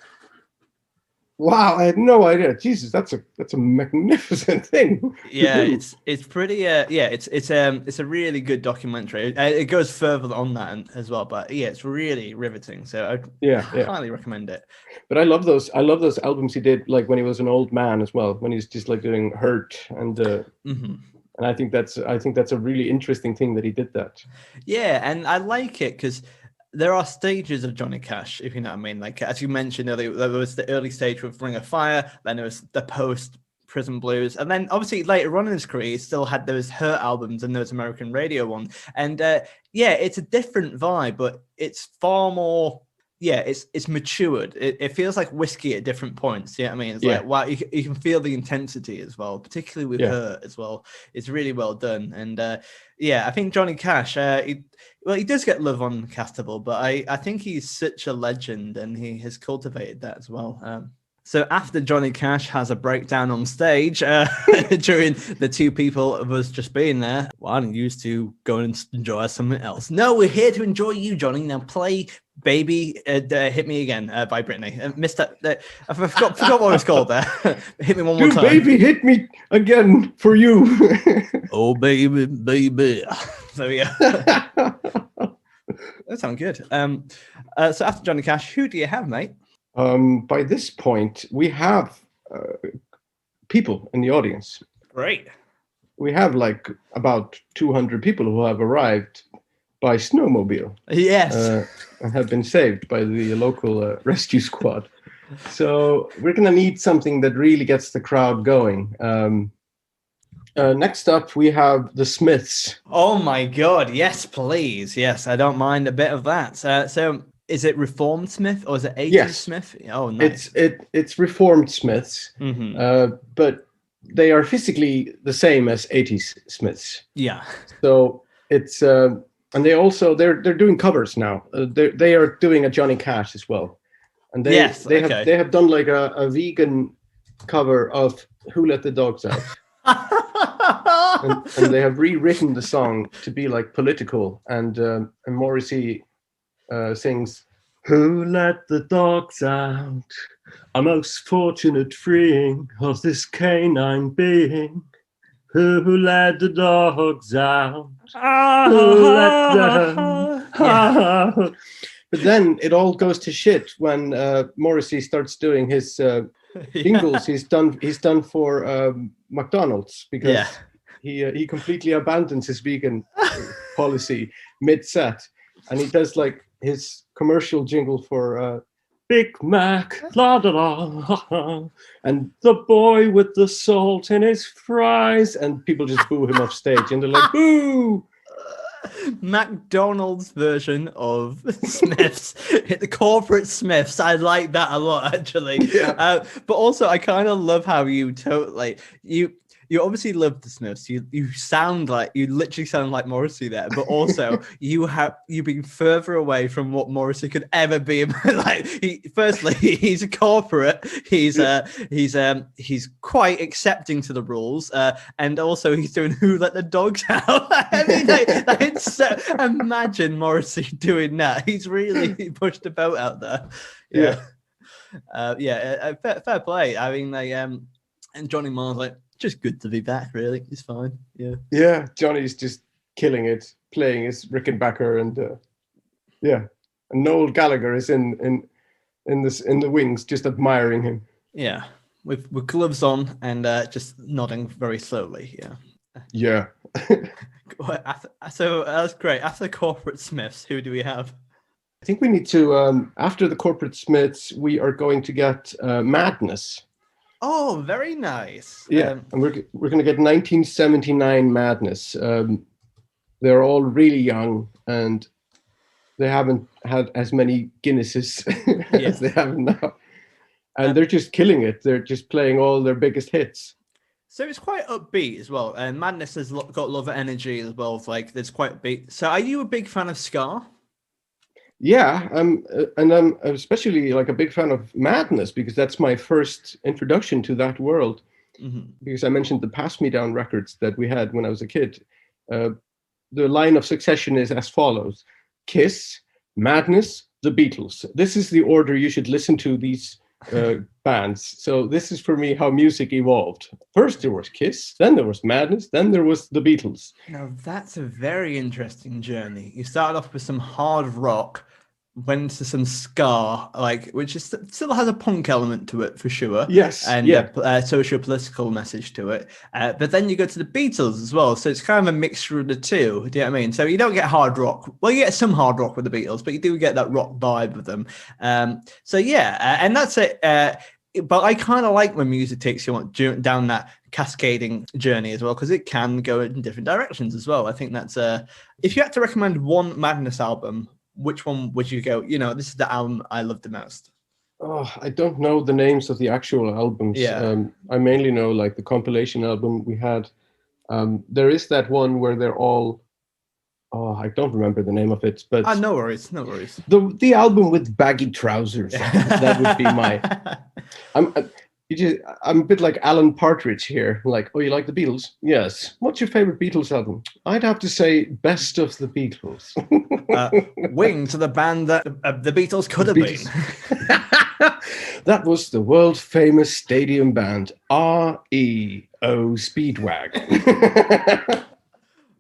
Wow, I had no idea. Jesus, that's a magnificent thing. Yeah, it's pretty. It's a really good documentary. It goes further on that as well, but yeah, it's really riveting. So I highly recommend it. But I love those albums he did, like when he was an old man as well, when he's just like doing Hurt and. And I think that's a really interesting thing that he did that. Yeah, and I like it because there are stages of Johnny Cash, if you know what I mean. Like as you mentioned earlier, there was the early stage with Ring of Fire, then there was the post Prison Blues. And then obviously later on in his career, he still had those Hurt albums and those American radio ones. And it's a different vibe, but it's far more, it's matured. It feels like whiskey at different points. You know what I mean? It's like, wow, you can feel the intensity as well, particularly with Hurt as well. It's really well done. And I think Johnny Cash, he does get love on Castable, but I think he's such a legend and he has cultivated that as well. So after Johnny Cash has a breakdown on stage during the two people of us just being there, why don't you to go and enjoy something else? No, we're here to enjoy you, Johnny. Now play Baby Hit Me Again by Britney. Missed that. I forgot what it's called there. Hit me one more time. Baby, hit me again for you. Oh, baby, baby. So yeah. That sounds good. So after Johnny Cash, who do you have, mate? By this point, we have people in the audience. Great. We have like about 200 people who have arrived by snowmobile. Yes. And have been saved by the local rescue squad. So we're going to need something that really gets the crowd going. Next up, we have the Smiths. Oh my God. Yes, please. Yes, I don't mind a bit of that. So is it Reformed Smith or is it 80s Smith? Oh, nice. It's Reformed Smiths, but they are physically the same as 80s Smiths. Yeah. So it's and they're doing covers now. They are doing a Johnny Cash as well, and they have done like a vegan cover of Who Let the Dogs Out. and they have rewritten the song to be like political, and Morrissey sings, "Who let the dogs out? A most fortunate freeing of this canine being. Who let the dogs out? Who let them out?" But then it all goes to shit when Morrissey starts doing his jingles. He's done for McDonald's because he completely abandons his vegan policy mid-set, and he does like his commercial jingle for Big Mac, la da da, and the boy with the salt in his fries, and people just boo him off stage, and they're like, boo! McDonald's version of Smiths, the corporate Smiths. I like that a lot, actually. Yeah. But also, I kind of love how you you obviously love the Smiths. You literally sound like Morrissey there, but also you've been further away from what Morrissey could ever be. Like, firstly, he's a corporate. He's quite accepting to the rules, and also he's doing Who Let the Dogs Out. I mean, imagine Morrissey doing that. He's really pushed the boat out there. Fair play. I mean, and Johnny Marr's like, just good to be back, really. It's fine. Yeah, Johnny's just killing it, playing his Rickenbacker, and and Noel Gallagher is in the wings, just admiring him. Yeah, with gloves on and just nodding very slowly. Yeah. So that's great. After the corporate Smiths, who do we have? I think we need to after the corporate Smiths, we are going to get Madness. Oh, very nice. Yeah, and we're going to get 1979 Madness. They're all really young, and they haven't had as many Guinnesses as they have now. And they're just killing it. They're just playing all their biggest hits. So it's quite upbeat as well. And Madness has got a lot of energy as well. Like, there's quite upbeat. So are you a big fan of ska? Yeah, and I'm especially like a big fan of Madness because that's my first introduction to that world. Mm-hmm. Because I mentioned the Pass Me Down records that we had when I was a kid. The line of succession is as follows: Kiss, Madness, the Beatles. This is the order you should listen to these bands. So this is for me how music evolved. First there was Kiss, then there was Madness, then there was the Beatles. Now that's a very interesting journey. You started off with some hard rock, went to some ska, which is still has a punk element to it for sure. Yes, and social political message to it. But then you go to the Beatles as well, so it's kind of a mixture of the two. Do you know what I mean? So you don't get hard rock. Well, you get some hard rock with the Beatles, but you do get that rock vibe with them. And that's it. But I kind of like when music takes you down that cascading journey as well, because it can go in different directions as well. I think that's if you had to recommend one Madness album, which one would you go? This is the album I love the most. Oh, I don't know the names of the actual albums. Yeah. I mainly know like the compilation album we had. There is that one where they're all. Oh, I don't remember the name of it, but no worries. The album with baggy trousers. That would be my. I'm a bit like Alan Partridge here. Like, oh, you like the Beatles? Yes. What's your favorite Beatles album? I'd have to say Best of the Beatles. Wings, the band that the Beatles could have been. That was the world famous stadium band REO Speedwagon.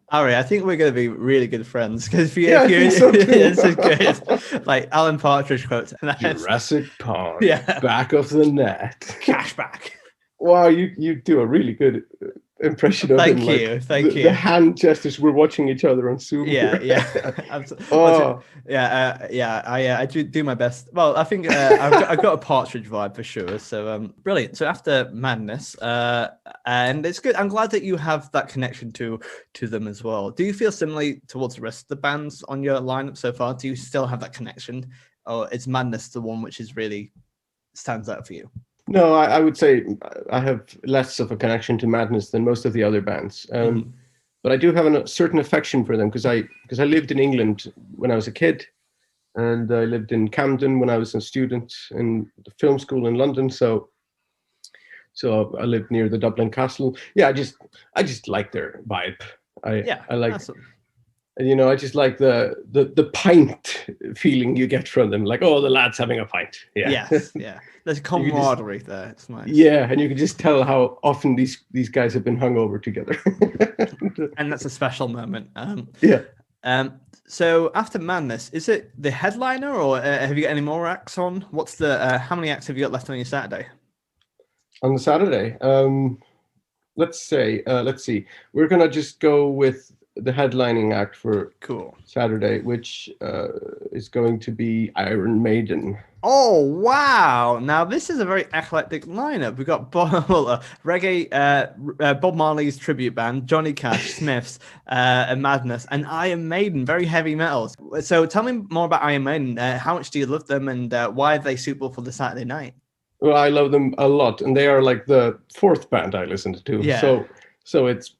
Ari, I think we're going to be really good friends because I think so too. It's so good. Like Alan Partridge quotes. Jurassic Park, back of the net. Cashback. Wow, you do a really good impression of him. Thank you. The hand gestures. We're watching each other on Zoom. Yeah. Absolutely. Oh. I do my best. Well, I think I've got a Partridge vibe for sure. So brilliant. So after Madness, and it's good. I'm glad that you have that connection to them as well. Do you feel similarly towards the rest of the bands on your lineup so far? Do you still have that connection, or is Madness the one which is really stands out for you? No, I would say I have less of a connection to Madness than most of the other bands. But I do have a certain affection for them because I lived in England when I was a kid, and I lived in Camden when I was a student in the film school in London. So I lived near the Dublin Castle. Yeah, I just like their vibe. I like. Awesome. I just like the pint feeling you get from them. Like, oh, the lad's having a pint. Yeah. Yes, yeah. There's camaraderie there. It's nice. Yeah, and you can just tell how often these guys have been hungover together. And that's a special moment. Yeah. So after Madness, is it the headliner, or have you got any more acts on? What's the how many acts have you got left on your Saturday? On the Saturday, let's see. We're gonna just go with the headlining act for Saturday, which is going to be Iron Maiden. Oh wow! Now this is a very eclectic lineup. We've got reggae, Bob Marley's tribute band, Johnny Cash, Smiths, and Madness, and Iron Maiden, very heavy metals. So tell me more about Iron Maiden. How much do you love them, and why are they suitable for the Saturday night? Well, I love them a lot, and they are like the fourth band I listened to. Yeah. So it's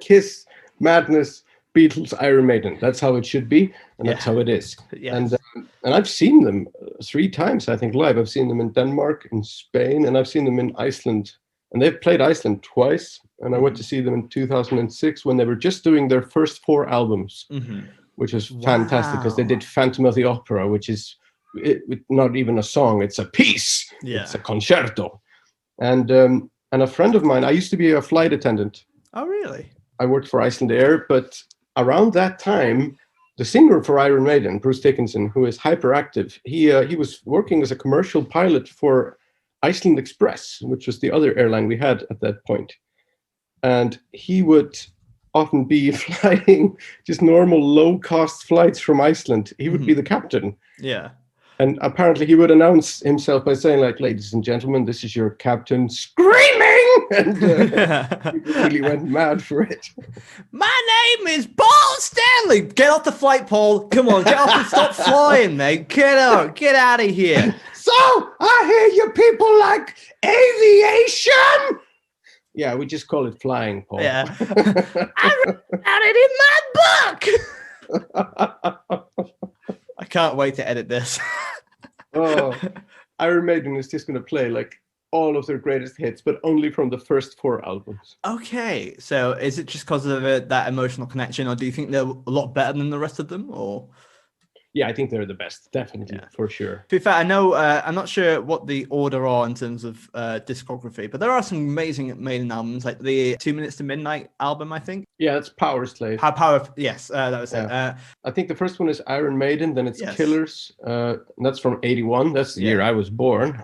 Kiss, Madness, Beatles, Iron Maiden. That's how it should be, and that's how it is. Yes. And I've seen them 3 times, I think, live. I've seen them in Denmark, in Spain, and I've seen them in Iceland. And they've played Iceland twice. And I went to see them in 2006 when they were just doing their first 4 albums, which was fantastic because they did Phantom of the Opera, which is not even a song; it's a piece. Yeah. It's a concerto. And a friend of mine, I used to be a flight attendant. Oh, really? I worked for Iceland Air, but around that time, the singer for Iron Maiden, Bruce Dickinson, who is hyperactive, he was working as a commercial pilot for Iceland Express, which was the other airline we had at that point. And he would often be flying just normal low-cost flights from Iceland. He would be the captain. Yeah. And apparently he would announce himself by saying, like, ladies and gentlemen, this is your captain, screaming! And people really went mad for it. My name is Paul Stanley. Get off the flight, Paul. Come on, get off and stop flying, mate. Get out of here. So, I hear you people like aviation. Yeah, we just call it flying, Paul. Yeah. I wrote about it in my book. I can't wait to edit this. Iron Maiden is just going to play like all of their greatest hits, but only from the first 4 albums. Okay, so is it just because of that emotional connection, or do you think they're a lot better than the rest of them? Or yeah, I think they're the best, definitely, for sure. To be fair, I know I'm not sure what the order are in terms of discography, but there are some amazing Maiden albums, like the 2 Minutes to Midnight album, I think. Yeah, that's Power Slave. Yes, that was it. I think the first one is Iron Maiden, then it's Killers. And that's from 81. That's the year I was born.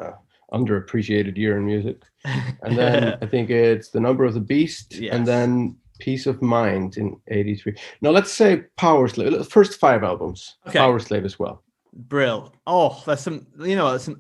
Underappreciated year in music. And then I think it's The Number of the Beast, and then Peace of Mind in 83. Now let's say Power Slave, the first 5 albums. Power Slave as well. Brill. Oh, there's some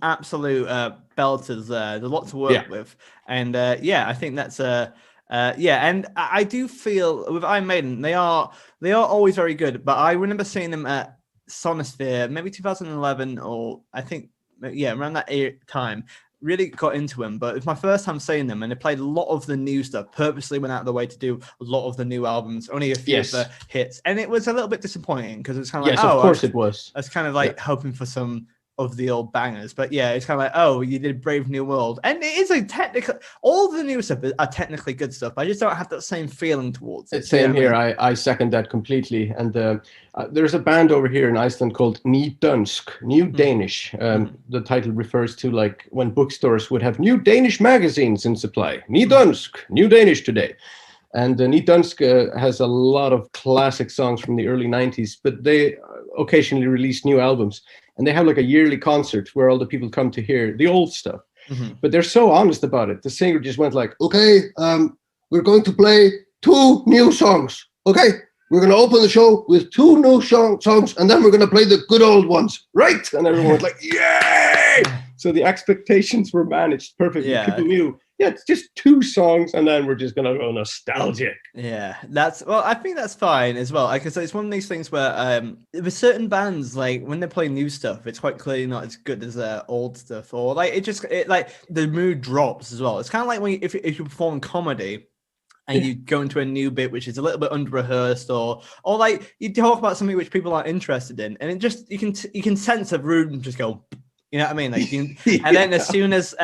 absolute belters there. There's a lot to work with, and I think that's and I do feel with Iron Maiden, they are always very good. But I remember seeing them at Sonosphere, maybe 2011, or I think around that time. Really got into them, but it's my first time seeing them, and they played a lot of the new stuff. Purposely went out of the way to do a lot of the new albums, only a few of the hits, and it was a little bit disappointing because it's kind of like, of course it was. I was kind of like hoping for some of the old bangers, but it's kind of like, oh, you did Brave New World, and it is a technical. All the new stuff are technically good stuff. I just don't have that same feeling towards it. Same here. I second that completely. And there's a band over here in Iceland called Ny Dansk, New Danish. The title refers to like when bookstores would have new Danish magazines in supply. Ny Dansk, New Danish today. And Ny Dansk has a lot of classic songs from the early 90s, but they occasionally release new albums. And they have like a yearly concert where all the people come to hear the old stuff. But they're so honest about it. The singer just went like, okay, we're going to play 2 new songs. Okay, we're going to open the show with 2 new songs, and then we're going to play the good old ones. Right? And everyone was like, yay! So the expectations were managed perfectly. Yeah. People knew, it's just 2 songs, and then we're just going to go nostalgic. Yeah, I think that's fine as well. Because it's one of these things where with certain bands, like when they play new stuff, it's quite clearly not as good as old stuff, or like like the mood drops as well. It's kind of like when if you perform comedy and you go into a new bit which is a little bit under rehearsed, or like you talk about something which people aren't interested in, and it just you can sense a room just go. You know what I mean? Like, and then as soon as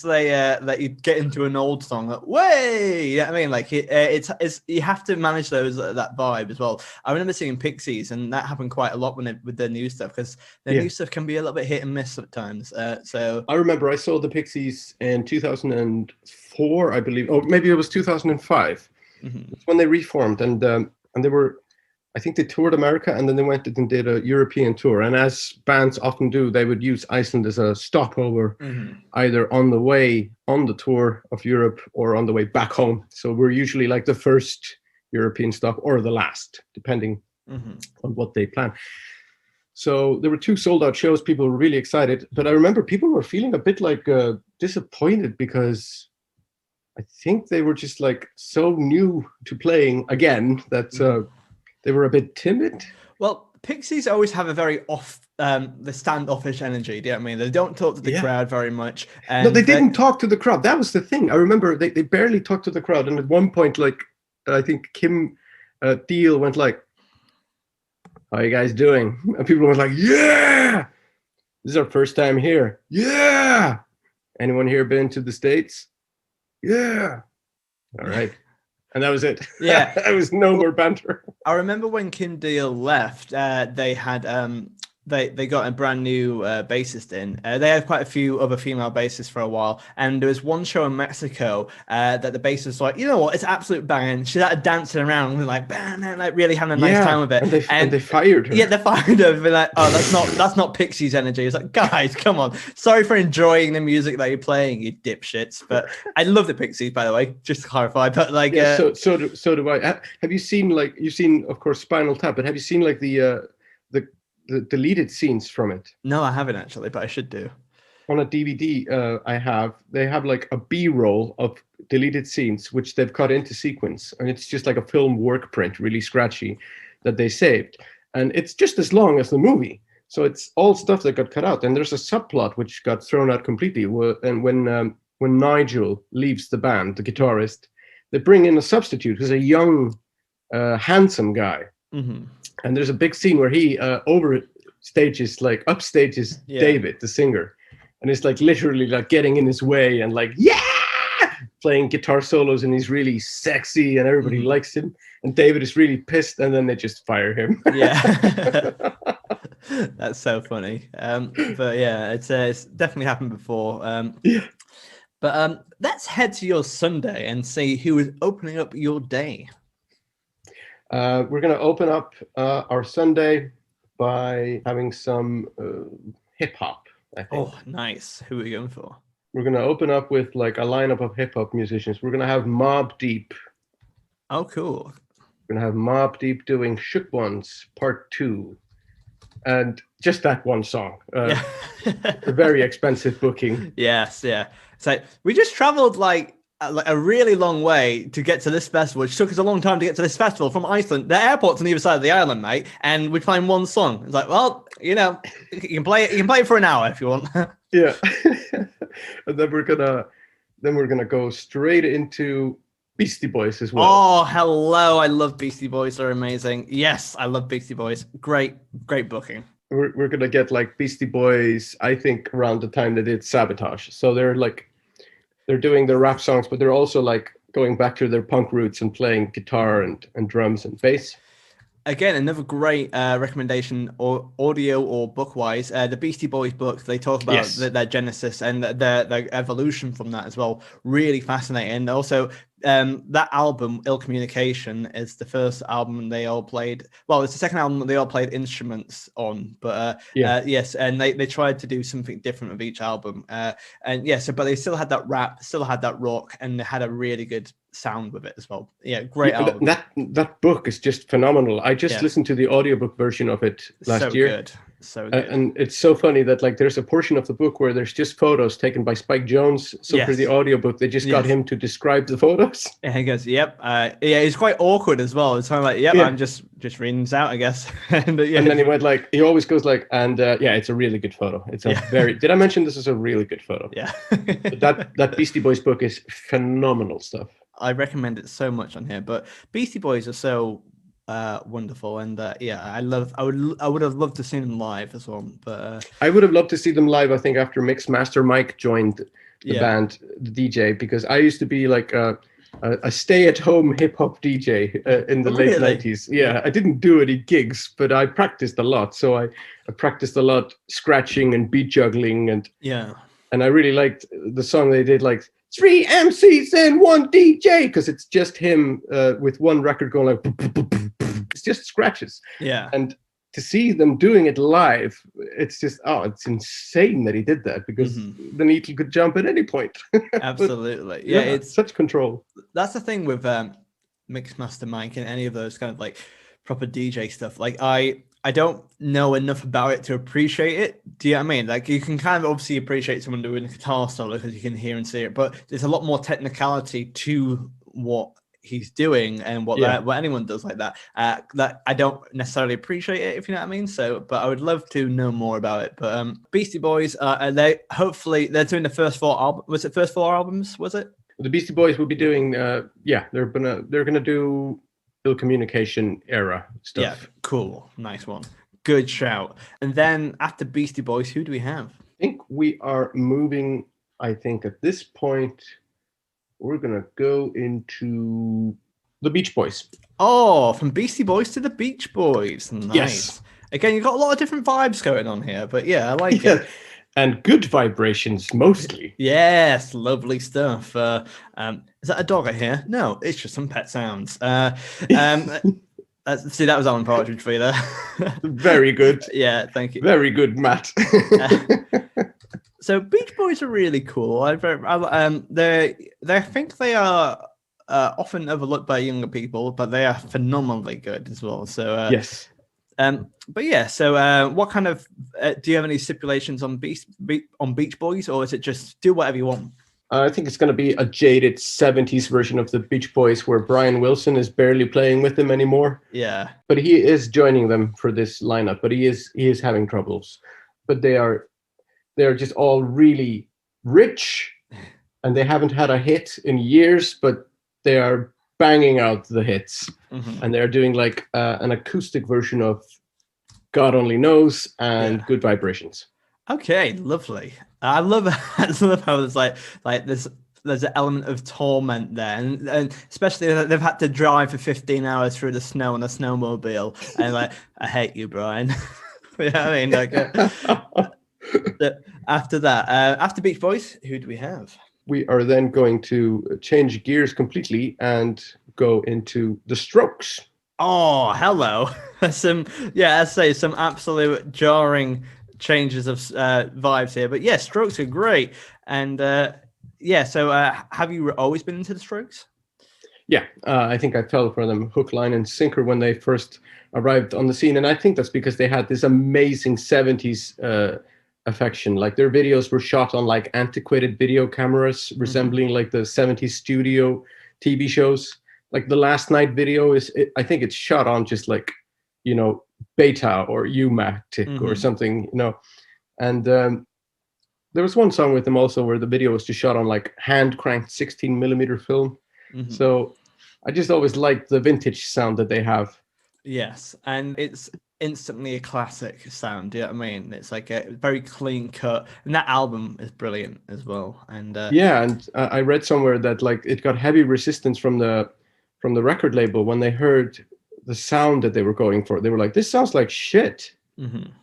they let you get into an old song, like, way, you know what I mean? Like it's you have to manage that vibe as well. I remember seeing Pixies, and that happened quite a lot with their new stuff, because their new stuff can be a little bit hit and miss sometimes. So I remember I saw the Pixies in 2004, I believe, or maybe it was 2005. It's when they reformed, and they were. I think they toured America, and then they went and did a European tour. And as bands often do, they would use Iceland as a stopover, either on the way on the tour of Europe or on the way back home. So we're usually like the first European stop or the last, depending on what they plan. So there were 2 sold out shows. People were really excited. But I remember people were feeling a bit like disappointed, because I think they were just like so new to playing again that... They were a bit timid. Well, Pixies always have a very the standoffish energy. Do you know what I mean? They don't talk to the crowd very much. No, they didn't talk to the crowd. That was the thing. I remember they barely talked to the crowd. And at one point, like, I think Kim Deal went like, how are you guys doing? And people were like, yeah! This is our first time here. Yeah! Anyone here been to the States? Yeah! All right. And that was it. Yeah. There was no more banter. I remember when Kim Deal left, they had they got a brand new bassist in. They had quite a few other female bassists for a while, and there was one show in Mexico that the bassist was like, you know what, it's absolute banging. She's out dancing around and like, bang, like really having a nice time with it. And they fired her. Yeah, they fired her. They're like, oh, that's not Pixies energy. It's like, guys, come on. Sorry for enjoying the music that you're playing, you dipshits. But I love the Pixies, by the way, just to clarify. But like, so do I. Have you seen you've seen, of course, Spinal Tap, but have you seen like the deleted scenes from it? No, I haven't actually, but I should do. On a DVD, they have like a B-roll of deleted scenes which they've cut into sequence, and it's just like a film work print, really scratchy, that they saved, and it's just as long as the movie. So it's all stuff that got cut out, and there's a subplot which got thrown out completely. And when Nigel leaves the band, the guitarist, they bring in a substitute who's a young, handsome guy. And there's a big scene where he upstages David, the singer, and it's like literally like getting in his way and like, playing guitar solos, and he's really sexy and everybody likes him, and David is really pissed, and then they just fire him. That's so funny. But yeah, it's definitely happened before. But let's head to your Sunday and see who is opening up your day. We're going to open up our Sunday by having some hip hop, I think. Oh, nice. Who are we going for? We're going to open up with like a lineup of hip hop musicians. We're going to have Mobb Deep. Oh, cool. We're going to have Mobb Deep doing Shook Ones Part 2. and just that one song. Yeah. A very expensive booking. Yes, yeah. So we just traveled like a really long way to get to this festival, which took us a long time to get to this festival from Iceland. The airport's on either side of the island, mate, and we're playing one song. It's like, well, you know, you can play it for an hour if you want. Yeah. And then we're gonna go straight into Beastie Boys as well. Oh, hello. I love Beastie Boys. They're amazing. Yes, I love Beastie Boys. Great booking. We're gonna get like Beastie Boys, I think, around the time they did Sabotage. So they're doing their rap songs, but they're also like going back to their punk roots and playing guitar and drums and bass. Again, another great recommendation, or audio or book-wise. The Beastie Boys book, they talk about their genesis and their evolution from that as well. Really fascinating. And also, that album, Ill Communication, is the first album they all played. Well, it's the second album that they all played instruments on. But yes, and they tried to do something different with each album. But they still had that rap, still had that rock, and they had a really good sound with it as well. Yeah, great album. That book is just phenomenal. I just listened to the audiobook version of it last year. So good. And it's so funny that like there's a portion of the book where there's just photos taken by Spike Jonze. So for the audiobook, they just got him to describe the photos. And he goes, yep. It's quite awkward as well. It's kind of like, I'm just reading this out, I guess. And then he went like, he always goes like, and it's a really good photo. It's a very, did I mention this is a really good photo? Yeah. that Beastie Boys book is phenomenal stuff. I recommend it so much on here, but Beastie Boys are so wonderful, and I would have loved to see them live as well. But I would have loved to see them live. I think after Mixmaster Mike joined the band, the DJ, because I used to be like a stay-at-home hip-hop DJ in the late 90s. Yeah, I didn't do any gigs, but I practiced a lot. So I practiced a lot scratching and beat juggling, and I really liked the song they did, like 3 MCs and 1 DJ, because it's just him with one record going like, it's just scratches. Yeah. And to see them doing it live, it's just, it's insane that he did that, because the Needle could jump at any point. Absolutely. Yeah, it's such control. That's the thing with Mixmaster Mike and any of those kind of like proper DJ stuff. Like I don't know enough about it to appreciate it. Do you know what I mean? Like, you can kind of obviously appreciate someone doing a guitar solo because you can hear and see it, but there's a lot more technicality to what he's doing and what anyone does like that. That I don't necessarily appreciate it, if you know what I mean. So, but I would love to know more about it. But Beastie Boys, they're doing the first 4 albums. Was it first 4 albums? Was it? The Beastie Boys will be doing. They're gonna do Ill Communication era stuff. Yeah, cool. Nice one. Good shout. And then after Beastie Boys, who do we have? I think we are moving, at this point, we're going to go into the Beach Boys. Oh, from Beastie Boys to the Beach Boys. Nice. Yes. Again, you've got a lot of different vibes going on here, but I like it. And good vibrations, mostly. Yes, lovely stuff. Is that a dog I hear? No, it's just some pet sounds. See, that was Alan Partridge for you there. Very good. Yeah, thank you. Very good, Matt. So Beach Boys are really cool. I think they are often overlooked by younger people, but they are phenomenally good as well. So yes. So what kind of do you have any stipulations on Beach Boys, or is it just do whatever you want? I think it's going to be a jaded 70s version of the Beach Boys where Brian Wilson is barely playing with them anymore. Yeah. But he is joining them for this lineup, but he is having troubles. But they're just all really rich, and they haven't had a hit in years, but they are banging out the hits. And they're doing like an acoustic version of God Only Knows and Good Vibrations. Okay, lovely. I love how there's like there's an element of torment there, and especially that they've had to drive for 15 hours through the snow on a snowmobile, and like, I hate you, Brian. You know what I mean? Like, after that, after Beach Boys, who do we have? We are then going to change gears completely and go into the Strokes. Oh, hello. Some absolute jarring changes of vibes here, but Strokes are great. And so have you always been into the Strokes? Yeah, I think I fell for them hook, line, and sinker when they first arrived on the scene. And I think that's because they had this amazing 70s affection. Like their videos were shot on like antiquated video cameras, resembling like the 70s studio TV shows. Like the Last Night video I think it's shot on just like, you know, Beta or U-Matic or something, you know. And there was one song with them also where the video was just shot on like hand cranked 16 millimeter film. So I just always liked the vintage sound that they have. Yes, and it's instantly a classic sound. You know what I mean? It's like a very clean cut, and that album is brilliant as well. And and I read somewhere that like it got heavy resistance from the record label when they heard the sound that they were going for. They were like, "This sounds like shit.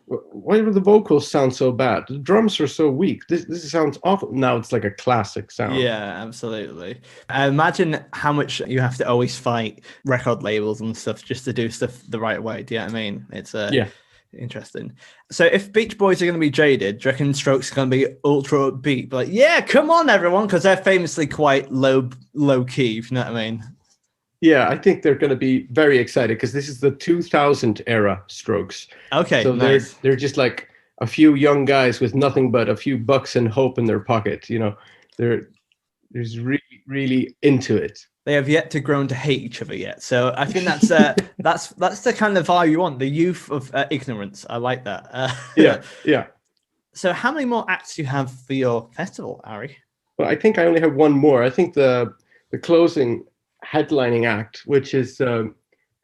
Why do the vocals sound so bad? The drums are so weak. This sounds awful." Now it's like a classic sound. Yeah, absolutely. Imagine how much you have to always fight record labels and stuff just to do stuff the right way. Do you know what I mean? It's interesting. So if Beach Boys are going to be jaded, do you reckon Strokes are going to be ultra upbeat? Like, yeah, come on, everyone, because they're famously quite low key, if you know what I mean. Yeah, I think they're going to be very excited because this is the 2000 era Strokes. Okay, so nice. they're just like a few young guys with nothing but a few bucks and hope in their pocket. You know, they're really into it. They have yet to grow to hate each other yet. So I think that's the kind of vibe you want. The youth of ignorance. I like that. Yeah. So how many more acts do you have for your festival, Ari? Well, I think I only have one more. I think the closing headlining act, which is going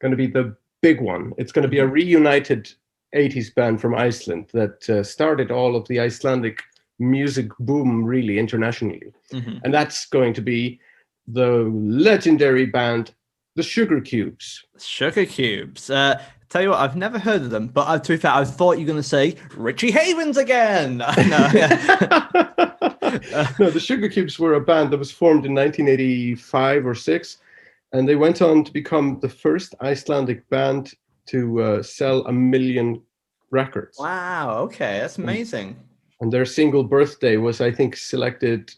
to be the big one. It's going to be a reunited 80s band from Iceland that started all of the Icelandic music boom really internationally. And that's going to be the legendary band, the Sugar Cubes. Sugar Cubes. Tell you what, I've never heard of them, but to be fair, I thought you were going to say Richie Havens again. No, the Sugar Cubes were a band that was formed in 1985 or 6, and they went on to become the first Icelandic band to sell 1 million records. Wow, okay, that's amazing. And their single Birthday was, I think, selected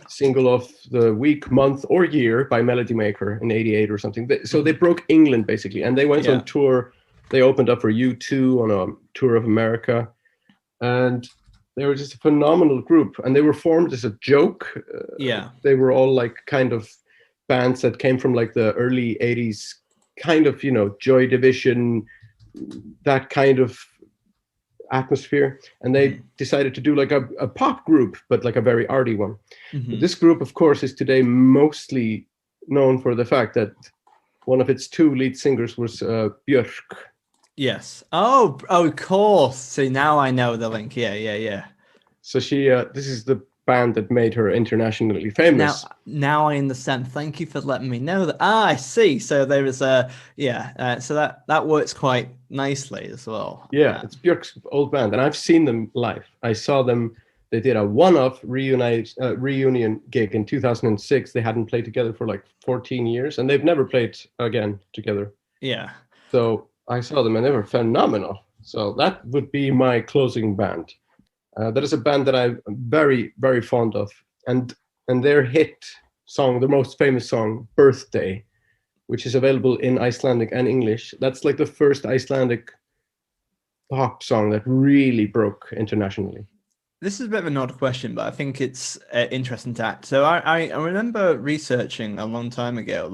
single of the week, month, or year by Melody Maker in 88 or something. So they broke England, basically, and they went on tour. They opened up for U2 on a tour of America, and they were just a phenomenal group. And they were formed as a joke. They were all like kind of bands that came from like the early 80s, kind of, you know, Joy Division, that kind of atmosphere. And they decided to do like a pop group, but like a very arty one. This group, of course, is today mostly known for the fact that one of its 2 lead singers was Björk. Yes. Oh, of course. See, now I know the link. Yeah. So she, this is the band that made her internationally famous. Now I understand. Thank you for letting me know that. I see. So there is so that works quite nicely as well. Yeah, it's Björk's old band, and I've seen them live. I saw them. They did a one-off reunion gig in 2006. They hadn't played together for like 14 years, and they've never played again together. Yeah. So I saw them, and they were phenomenal. So that would be my closing band. That is a band that I'm very, very fond of. And their hit song, the most famous song, Birthday, which is available in Icelandic and English. That's like the first Icelandic pop song that really broke internationally. This is a bit of an odd question, but I think it's interesting to act. So I remember researching a long time ago,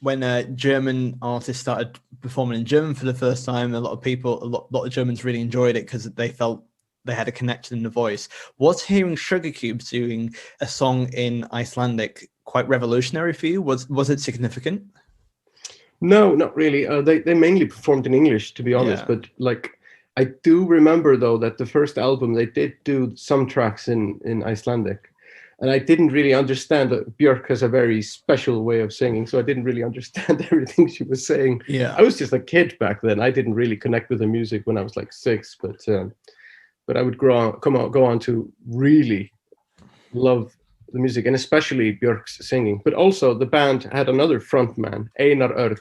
when German artists started performing in German for the first time. A lot of Germans really enjoyed it because they felt they had a connection in the voice. Was hearing Sugar Cubes doing a song in Icelandic quite revolutionary for you? Was it significant? No, not really. They mainly performed in English, to be honest. But like, I do remember though that the first album they did do some tracks in Icelandic. And I didn't really understand that Björk has a very special way of singing, so I didn't really understand everything she was saying. Yeah, I was just a kid back then. I didn't really connect with the music when I was like 6, but I would go on to really love the music, and especially Björk's singing. But also the band had another frontman, Einar Örn,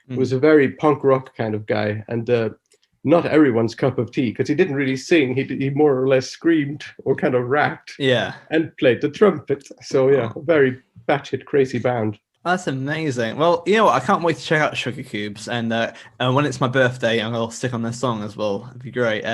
who was a very punk rock kind of guy, and not everyone's cup of tea, because he didn't really sing. He more or less screamed or kind of rapped and played the trumpet. So yeah, very batshit crazy band. That's amazing. Well, you know what? I can't wait to check out Sugar Cubes, and when it's my birthday, I'm gonna stick on this song as well. It'd be great.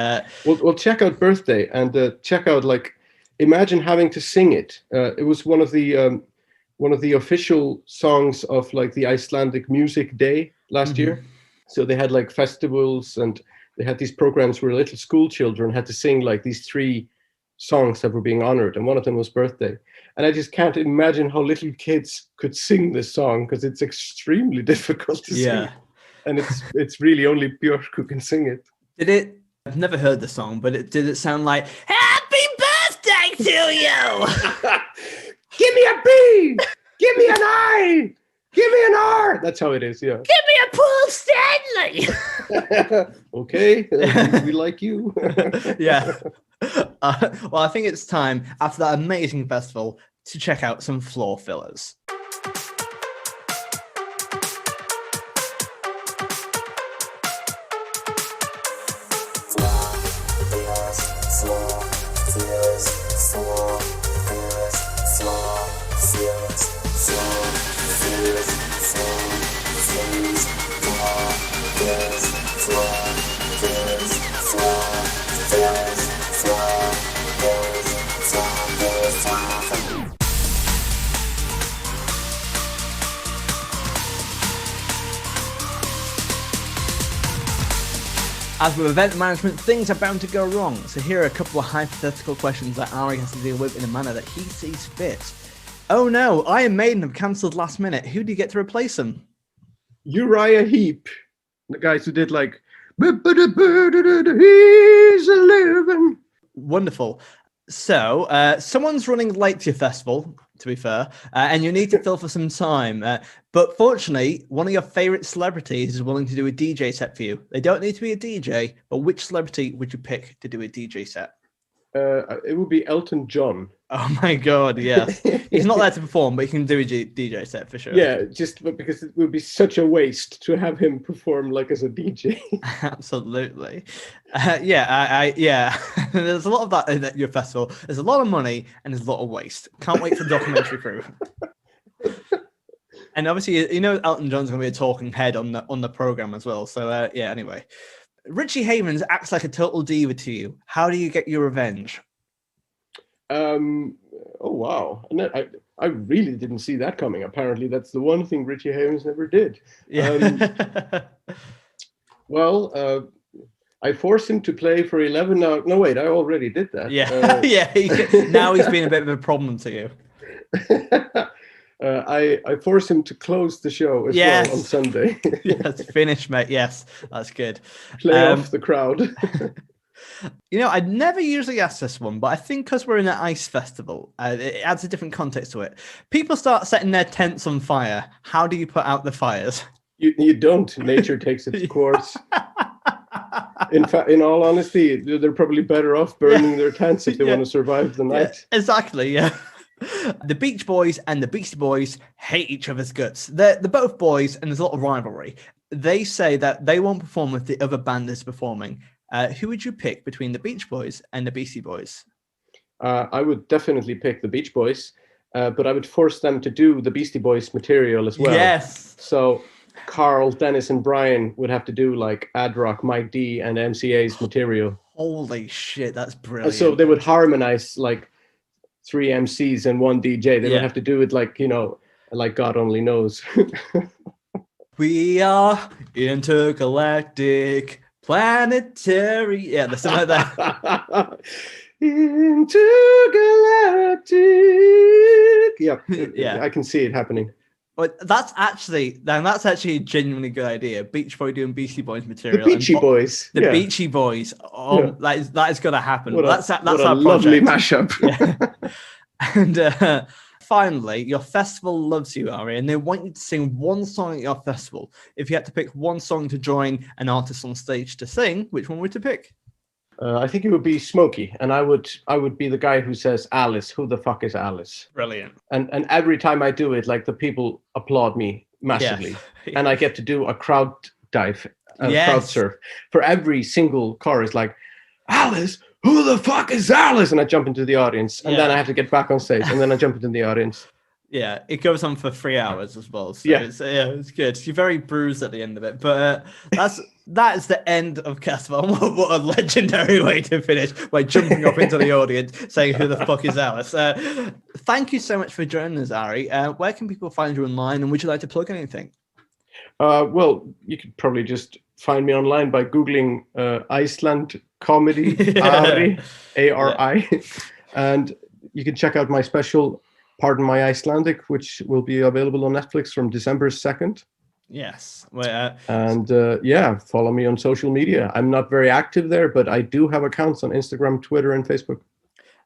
We'll check out Birthday and check out, like, imagine having to sing it. It was one of the official songs of like the Icelandic Music Day last year. So they had like festivals and they had these programs where little school children had to sing like these 3 songs that were being honored, and one of them was Birthday. And I just can't imagine how little kids could sing this song, because it's extremely difficult to sing. And it's really only Björk who can sing it. I've never heard the song, but did it sound like "Happy Birthday to you"? Give me a B, give me an I, give me an R. That's how it is, yeah. Give me a Paul Stanley. Okay, we like you. Yeah. Well, I think it's time, after that amazing festival, to check out some floor fillers. As with event management, things are bound to go wrong, so here are a couple of hypothetical questions that Ari has to deal with in a manner that he sees fit. Oh no, Iron Maiden have cancelled last minute. Who do you get to replace them? Uriah Heep, the guys who did like He's a living. Wonderful. So, someone's running late to your festival, to be fair, and you need to fill for some time. But fortunately, one of your favorite celebrities is willing to do a DJ set for you. They don't need to be a DJ, but which celebrity would you pick to do a DJ set? It would be Elton John. Oh my God, yes. He's not there to perform, but he can do a DJ set for sure. Yeah, just because it would be such a waste to have him perform like as a DJ. Absolutely. Yeah. There's a lot of that at your festival. There's a lot of money and there's a lot of waste. Can't wait for the documentary crew. And obviously, you know, Elton John's going to be a talking head on the program as well. So yeah, anyway. Richie Havens acts like a total diva to you. How do you get your revenge? Oh wow! And I really didn't see that coming. Apparently, that's the one thing Richie Havens never did. Yeah. Well, I forced him to play for 11 hours. No, wait, I already did that. Yeah, yeah. Now he's been a bit of a problem to you. I forced him to close the show as well on Sunday. Yes, finish, mate. Yes, that's good. Play off the crowd. You know, I'd never usually ask this one, but I think because we're in an ice festival, it adds a different context to it. People start setting their tents on fire. How do you put out the fires? You don't. Nature takes its course. In fact, in all honesty, they're probably better off burning their tents if they want to survive the night. Yeah, exactly, yeah. The Beach Boys and the Beastie Boys hate each other's guts. They're both boys, and there's a lot of rivalry. They say that they won't perform if the other band is performing. Who would you pick between the Beach Boys and the Beastie Boys? I would definitely pick the Beach Boys, but I would force them to do the Beastie Boys material as well. Yes. So Carl, Dennis, and Brian would have to do like Ad Rock, Mike D, and MCA's material. Holy shit, that's brilliant. So they would harmonize like 3 MCs and 1 DJ. They would have to do it like, you know, like God only knows. We are intergalactic, planetary. Yeah, there's something like that. Intergalactic. Yeah, I can see it happening. But that's actually a genuinely good idea. Beach Boy doing Beastie Boys material. The Beachy Boys. The Beachy Boys. Oh, that is going to happen. That's our lovely project. mashup. Yeah. And finally, your festival loves you, Ari, and they want you to sing one song at your festival. If you had to pick one song to join an artist on stage to sing, which one would you pick? I think it would be Smokey, and I would be the guy who says, Alice, who the fuck is Alice? Brilliant. And every time I do it, like the people applaud me massively. Yeah. And I get to do a crowd dive crowd surf for every single chorus, like, Alice, who the fuck is Alice? And I jump into the audience, and then I have to get back on stage, and then I jump into the audience. Yeah, it goes on for 3 hours as well. So it's good. You're very bruised at the end of it, but that is the end of Castable. What a legendary way to finish, by jumping up into the audience saying, "Who the fuck is Alice?" Thank you so much for joining us, Ari. Where can people find you online, and would you like to plug anything? Well, you could probably just find me online by Googling Iceland comedy, Ari, A-R-I. And you can check out my special, Pardon My Icelandic, which will be available on Netflix from December 2nd. Yes. And follow me on social media. I'm not very active there, but I do have accounts on Instagram, Twitter, and Facebook.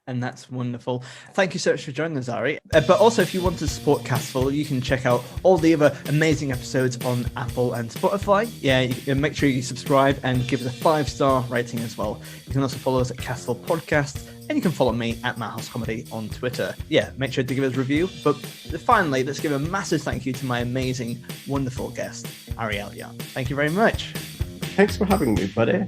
And that's wonderful. Thank you so much for joining us, Ari. But also, if you want to support Castful, you can check out all the other amazing episodes on Apple and Spotify. Yeah, you can make sure you subscribe and give us a 5-star rating as well. You can also follow us at Castful Podcast, and you can follow me at Matt House Comedy on Twitter. Yeah, make sure to give us a review. But finally, let's give a massive thank you to my amazing, wonderful guest, Ari Eldjárn. Thank you very much. Thanks for having me, buddy.